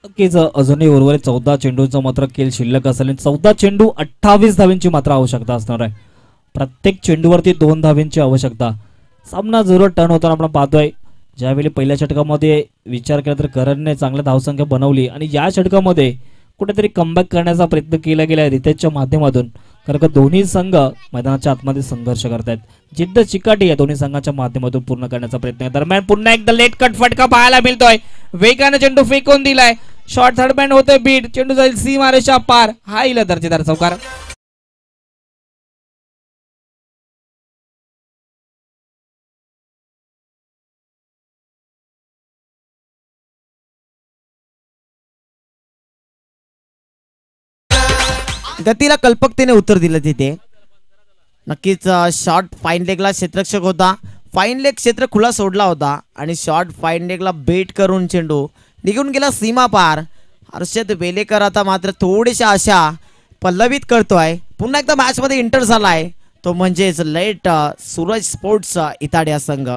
नक्कीच अजूनही उर्वरित 14 चेंडूंचा मात्र खेळ शिल्लक असेल. 14 चेंडू 28 धावांची मात्र आवश्यकता असणार आहे. प्रत्येक चेंडूवरती 2 धावांची आवश्यकता. सामना जरूर टर्न होताना आपण पाहतोय. ज्यावेळी पहिल्या षटकामध्ये विचार केला तर करणने चांगल्या धावसंख्या बनवली आणि या षटकामध्ये कुठेतरी कमबॅक करण्याचा प्रयत्न केला गेला रितेशच्या माध्यमातून. कारण का दोन्ही संघ मैदानाच्या आतमध्ये संघर्ष करतायत. जिद्द चिकाटी या दोन्ही संघाच्या माध्यमातून पूर्ण करण्याचा प्रयत्न आहे. दरम्यान पुन्हा एकदा लेट कट फटका पाहायला मिळतोय. वेगाने चेंडू फेकून दिलाय, शॉर्ट थर्ड बँड होतोय बीट, चेंडू जाईल सीमारेषा पार. हा इला दर्जेदार चौकार. गतीला कल्पकतेने उत्तर दिलं तिथे. नक्कीच शॉर्ट फाईन लेगला क्षेत्ररक्षक होता. फाईन लेग क्षेत्र खुला सोडला होता आणि शॉर्ट फाईन लेगला बेट करून चेंडू निघून गेला सीमा पार. हर्षद वेलेकर आता मात्र थोडीशा आशा पल्लवित करतोय. पुन्हा एकदा मॅच मध्ये एंटर झालाय तो म्हणजेच लेट सूरज स्पोर्ट्स इताड. संघ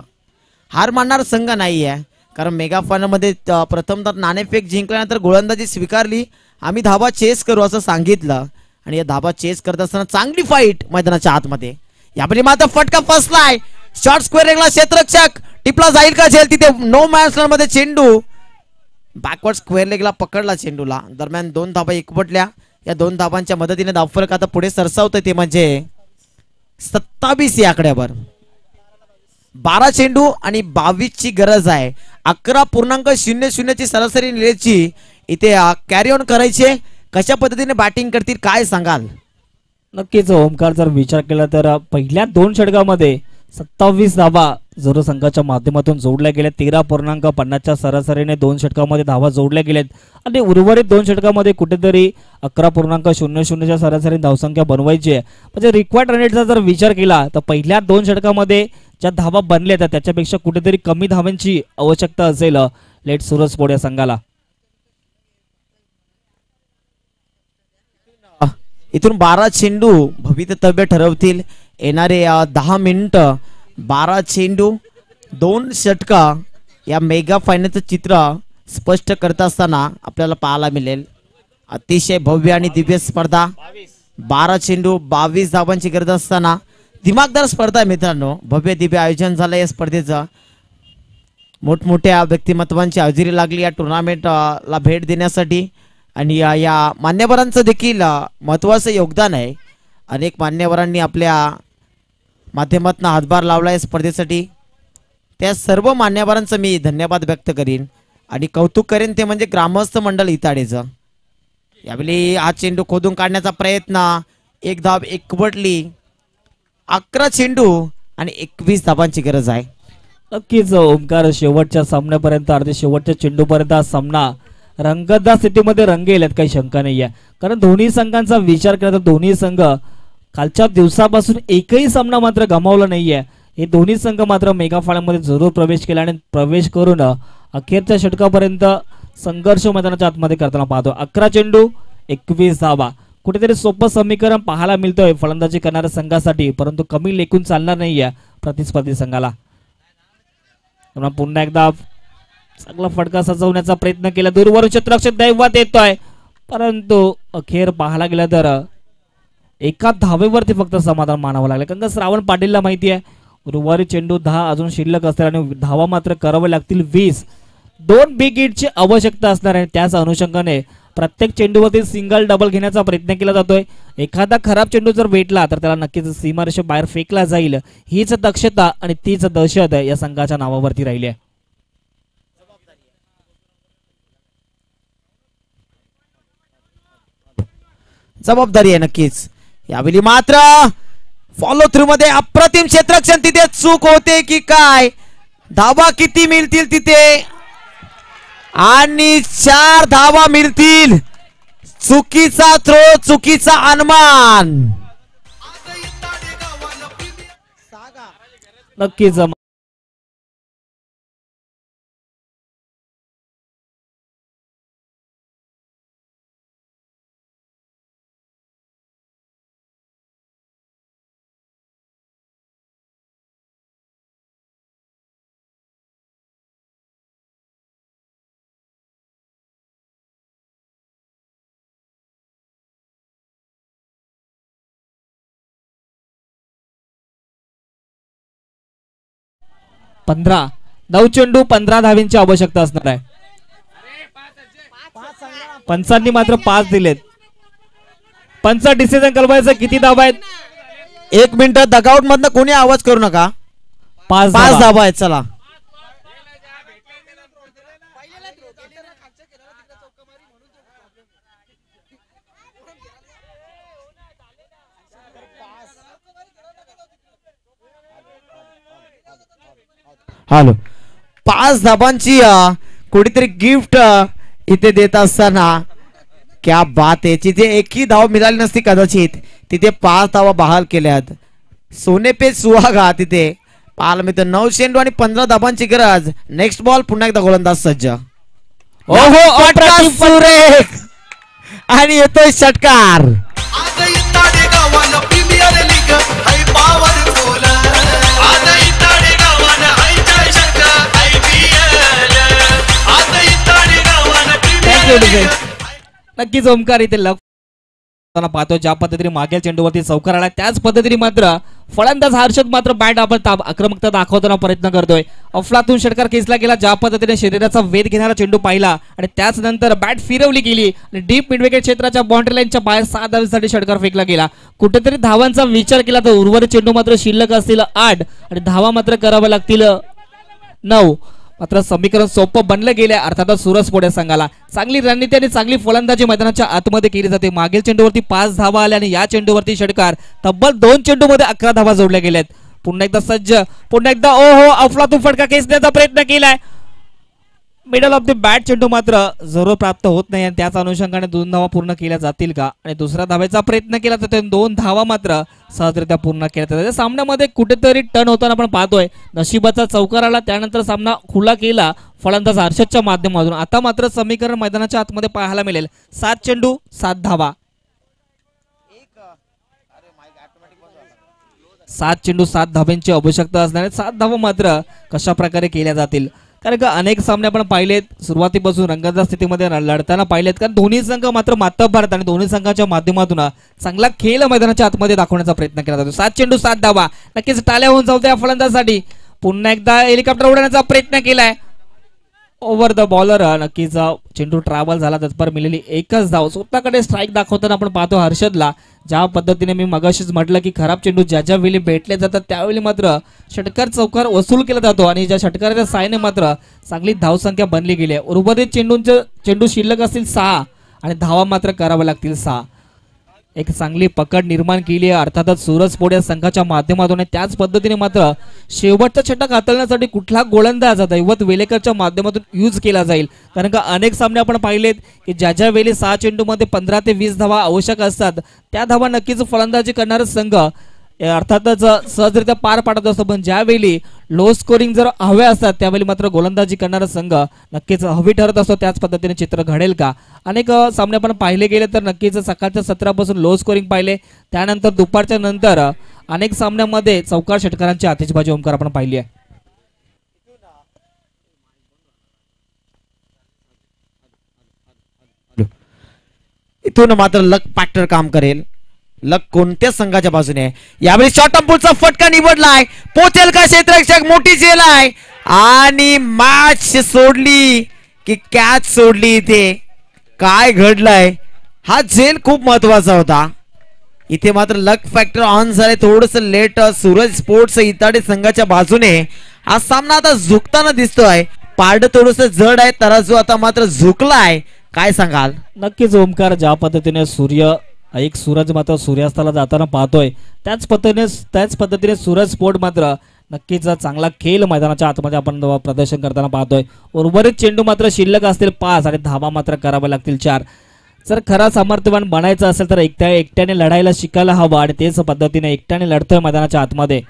हार मानणार संघ नाहीये, कारण मेगा फायनल मध्ये प्रथम तर नाणेफेक जिंकल्यानंतर गोलंदाजी स्वीकारली. आम्ही धाबा चेस करू असं सांगितलं आणि या धाबा चेस करत असताना चांगली फाईट मैदानाच्या आतमध्ये. यामध्ये मात्र फटका फसलाय. शॉर्ट स्क्वेअर रेगला क्षेत्ररक्षक टिपला जाईल का झेल तिथे. नो मॅन्स लँड मध्ये चेंडू बॅकवर्ड स्क्वेअर लेगला पकडला चेंडूला. दरम्यान 2 धाबा एकवटल्या. या 2 धाबांच्या मदतीने धावफलक आता पुढे सरसावतोय ते म्हणजे 27 या आकड्यावर. 12 चेंडू आणि 22 ची गरज आहे. 11.00 ची सरासरी नेल्याची इथे कॅरी ऑन करायचे. कशा पद्धतीने बॅटिंग करतील काय सांगाल. नक्कीच ओमकार जर विचार केला तर पहिल्या 2 षटकामध्ये 27 धावा जरूर संघाच्या माध्यमातून जोडल्या गेल्या. 13.50 च्या सरासरीने 2 षटकामध्ये धावा जोडल्या गेल्यात आणि उर्वरित 2 षटकामध्ये कुठेतरी 11.00 च्या सरासरी धावसंख्या बनवायची आहे. म्हणजे रिक्वायर्ड रनरेटचा जर विचार केला तर पहिल्या 2 षटकामध्ये ज्या धावा बनल्या तर त्याच्यापेक्षा कुठेतरी कमी धावांची आवश्यकता असेल लेट सूरज स्पोर्ट या संघाला. इथून 12 चेंडू भवितव्य ठरवतील. येणारे 10 मिनिटं 12 चेंडू 2 षटका या मेगा फायनलचं चित्र स्पष्ट करत असताना आपल्याला पाहायला मिळेल. अतिशय भव्य आणि दिव्य स्पर्धा. 12 चेंडू 22 धावांची गरज असताना दिमागदार स्पर्धा आहे मित्रांनो. भव्य दिव्य आयोजन झालं या स्पर्धेचं. मोठमोठ्या व्यक्तिमत्वांची हजेरी लागली या टुर्नामेंटला भेट देण्यासाठी आणि या मान्यवरांचं देखील महत्त्वाचं योगदान आहे. अनेक मान्यवरांनी आपल्या माध्यमातून हातभार लावला या स्पर्धेसाठी. त्या सर्व मान्यवरांचं मी धन्यवाद व्यक्त करीन आणि कौतुक करेन ते म्हणजे ग्रामस्थ मंडळ इताडेचं. यावेळी हा चेंडू खोदून काढण्याचा प्रयत्न. 1 धाव एकवटली. 11 चेंडू आणि 21 धावांची गरज आहे. नक्कीच ओमकार शेवटच्या सामन्यापर्यंत अर्थात शेवटच्या चेंडूपर्यंत हा सामना रंगतदार स्थितीमध्ये रंगेल यात काही शंका नाही आहे. कारण दोन्ही संघांचा विचार केला तर दोन्ही संघ कालच्या दिवसापासून एकही सामना मात्र गमावला नाहीये. हे दोन्ही संघ मात्र मेगा फायनलमध्ये जरूर प्रवेश केला आणि प्रवेश करून अखेरच्या षटकापर्यंत संघर्ष मैदानाच्या आतमध्ये करताना पाहतो. 11 चेंडू 21 धावा. कुठेतरी सोपं समीकरण पाहायला मिळतोय फलंदाजी करणाऱ्या संघासाठी, परंतु कमी लेखून चालणार नाहीये प्रतिस्पर्धी संघाला. पुन्हा एकदा चांगला फटका सजवण्याचा प्रयत्न केला. दूरवरून क्षेत्ररक्षक दैवात येतोय, परंतु अखेर पाहायला गेलं तर एका धावेवरती फक्त समाधान मानावं लागलं. कारण श्रावण पाटीलला माहिती आहे उर्वरित चेंडू 10 अजून शिल्लक असतील आणि धावा मात्र करावे लागतील 20. 2 बिग हिटची आवश्यकता असणार आहे. त्याच अनुषंगाने प्रत्येक चेंडूवरती सिंगल डबल घेण्याचा प्रयत्न केला जातोय. एखादा खराब चेंडू जर भेटला तर त्याला नक्कीच सीमारेषे बाहेर फेकला जाईल. हीच दक्षता आणि तीच दहशत या संघाच्या नावावरती राहिली आहे. जबाबदारी आहे नक्कीच. यावेळी मात्र फॉलो थ्रू मध्ये अप्रतिम क्षेत्ररक्षण. तिथे चूक होते की काय. धावा किती मिळतील तिथे आणि 4 धावा मिळतील. चुकीचा थ्रो, चुकीचा अनुमान. नक्कीच पंधरा 9 चेंडू 15 धाव्यांची आवश्यकता असणार आहे. पंचांनी मात्र 5 दिलेत. पंच डिसिजन कळवायचं किती धावा आहेत. 1 मिनिट डगआउट मधनं कोणी आवाज करू नका. 5 धावा आहेत. चला हॅलो. 5 धाबांची कुठेतरी गिफ्ट इथे देत असताना क्या बात आहे. तिथे एकही धाव मिळाली नसती कदाचित. तिथे 5 धावा बहाल केल्यात. सोने पे सुहागा तिथे पाहायला मिळतं. 9 चेंडू आणि 15 धावांची गरज. नेक्स्ट बॉल पुन्हा एकदा गोलंदाज सज्ज. ओहो फटका सुरेख आणि येतोय षटकार. आज इताडे गावानं प्रीमियर लीग हाय पॉवरफुल. आज इताडे गावानं हाय चषक IPL. आज इताडे गावानं प्रीमियर लीग. नक्कीच ओमकार इथे लक पाहतो ज्या पद्धतीने मागील चेंडूवरती चौकार आला त्याच पद्धतीने मात्र फलंदाज हर्षद मात्र बॅट आपण आक्रमकता दाखवताना प्रयत्न करतोय. अफलातून षटकार खेचला गेला. ज्या पद्धतीने शरीराचा वेध घेणारा चेंडू पाहिला आणि त्याच नंतर बॅट फिरवली गेली आणि डीप मिडविकेट क्षेत्राच्या बाउंड्री लाईनच्या बाहेर 7 धावांसाठी षटकार फेकला गेला. कुठेतरी धावांचा विचार केला तर उर्वरित चेंडू मात्र शिल्लक असतील 8 आणि धावा मात्र कराव्या लागतील 9. मात्र समीकरण सोपं बनलं गेले. अर्थातच सुरज पोडे संघाला चांगली रणनीती आणि चांगली फलंदाजी मैदानाच्या आतमध्ये केली जाते. मागील चेंडूवरती 5 धावा आल्या आणि या चेंडूवरती षटकार तब्बल 2 चेंडूमध्ये 11 धावा जोडल्या गेल्यात. पुन्हा एकदा सज्ज. पुन्हा एकदा ओहो अफलातून फटका खेचण्याचा प्रयत्न केलाय. मिडल ऑफ द बॅट चेंडू मात्र जरूर प्राप्त होत नाही आणि त्याच अनुषंगाने 2 धावा पूर्ण केल्या जातील का आणि दुसऱ्या धावेचा प्रयत्न केला तर 2 धावा मात्र सहजरित्या पूर्ण केल्या जातात. सामन्यामध्ये कुठेतरी टर्न होताना आपण पाहतोय. नशिबाचा चौकार आला त्यानंतर सामना खुला केला फलंदाज हर्षदच्या माध्यमातून. आता मात्र समीकरण मैदानाच्या आतमध्ये पाहायला मिळेल. 7 चेंडू 7 धावा. 7 चेंडू 7 धावांची आवश्यकता असणारे 7 धावा मात्र कशा प्रकारे केल्या जातील. कारण का अनेक सामने आपण पाहिलेत सुरुवातीपासून रंगतदार स्थितीमध्ये लढताना पाहिलेत. कारण दोन्ही संघ मात्र मातब्बर आणि दोन्ही संघाच्या माध्यमातून चांगला खेळ मैदानाच्या आतमध्ये दाखवण्याचा प्रयत्न केला जातो. 7 चेंडू 7 धावा. नक्कीच टाळ्या होऊन जाऊ त्या फलंदाजासाठी. पुन्हा एकदा हेलिकॉप्टर उडवण्याचा प्रयत्न केलाय. ओव्हर द बॉलर नक्कीच चेंडू ट्रॅव्हल झाला तत्पर मिळालेली एकच धाव. स्वतःकडे स्ट्राईक दाखवताना आपण पाहतो हर्षदला. ज्या पद्धतीने मी मगाशीच म्हटलं की खराब चेंडू ज्या वेळी भेटले जातात त्यावेळी मात्र षटकार चौकार वसूल केला जातो आणि ज्या षटकाराच्या साहाय्याने मात्र चांगली धावसंख्या बनली गेली आहे. उर्वरित चेंडू शिल्लक असतील 6 आणि धावा मात्र कराव्या लागतील 6. एक चांगली पकड निर्माण केली आहे अर्थातच सूरज पोड या संघाच्या माध्यमातून. त्याच पद्धतीने मात्र शेवटचा षटक हाताळण्यासाठी कुठला गोलंदाज दैवत वेलेकरच्या माध्यमातून यूज केला जाईल. कारण का अनेक सामने आपण पाहिलेत की ज्या वेळी 6 चेंडूमध्ये 15 ते 20 धावा आवश्यक असतात त्या धावा नक्कीच फलंदाजी करणारा संघ अर्थातच सहजरित्या पार पाडत असतो. पण ज्यावेळी लो स्कोरिंग जर हवे असतात त्यावेळी मात्र गोलंदाजी करणारा संघ नक्कीच हवी ठरत असतो. त्याच पद्धतीने चित्र घडेल का. अनेक सामने आपण पाहिले गेले तर नक्कीच सकाळच्या सत्रापासून लो स्कोरिंग पाहिले त्यानंतर दुपारच्या नंतर अनेक सामन्यामध्ये चौकार षटकारांची आतिषबाजी ओमकार आपण पाहिली आहे. इथून मात्र लक फॅक्टर काम करेल. लक कोणत्या संघाच्या बाजूने आहे. यावेळी शॉर्ट पुलचा फटका निवडलाय. पोचेल का क्षेत्ररक्षक. मोठी झेल आहे आणि मॅच सोडली की कॅच सोडली. इथे काय घडलंय. हा झेल खूप महत्वाचा होता. इथे मात्र लक फॅक्टर ऑन झाले थोडस लेट. सूरज स्पोर्ट्स इताडे संघाच्या बाजूने हा सामना आता झुकताना दिसतोय. पारड थोडस जड आहे. तराजू आता मात्र झुकलाय. काय सांगाल. नक्कीच ओमकार ज्या पद्धतीने सूरज मात्र सूर्यास्ताला जाताना पाहतोय त्याच पद्धतीने सूरज स्पोर्ट मात्र नक्कीच चांगला खेळ मैदानाच्या आतमध्ये आपण प्रदर्शन करताना पाहतोय. उर्वरित चेंडू मात्र शिल्लक असतील 5 आणि धावा मात्र कराव्या लागतील 4. जर खरा सामर्थ्यवान बनायचं असेल तर एकट्याने लढायला शिकायला हवं आणि तेच पद्धतीने एकट्याने लढतोय मैदानाच्या आतमध्ये.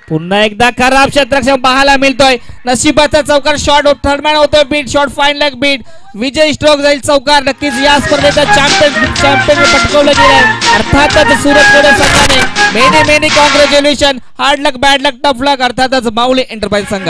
पुन्हा एकदा खराब क्षेत्ररक्षण पाहायला मिळतोय. नशिबाचा चौकार शॉट थर्डमॅन होतोय. Beat shot fine leg beat. Vijay stroke जाईल चौकार. नक्कीच या स्पर्धेचा चॅम्पियन पटकवलं गेलं. अर्थातच सूरज पोड संघाने मेनी कॉंग्रॅच्युलेशन. हार्ड लक बॅड लक टफ लक. अर्थातच माऊली एंटरप्राइज संघ.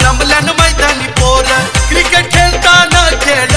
जमल्यान मैदानी पोर क्रिकेट खेळताना खेळ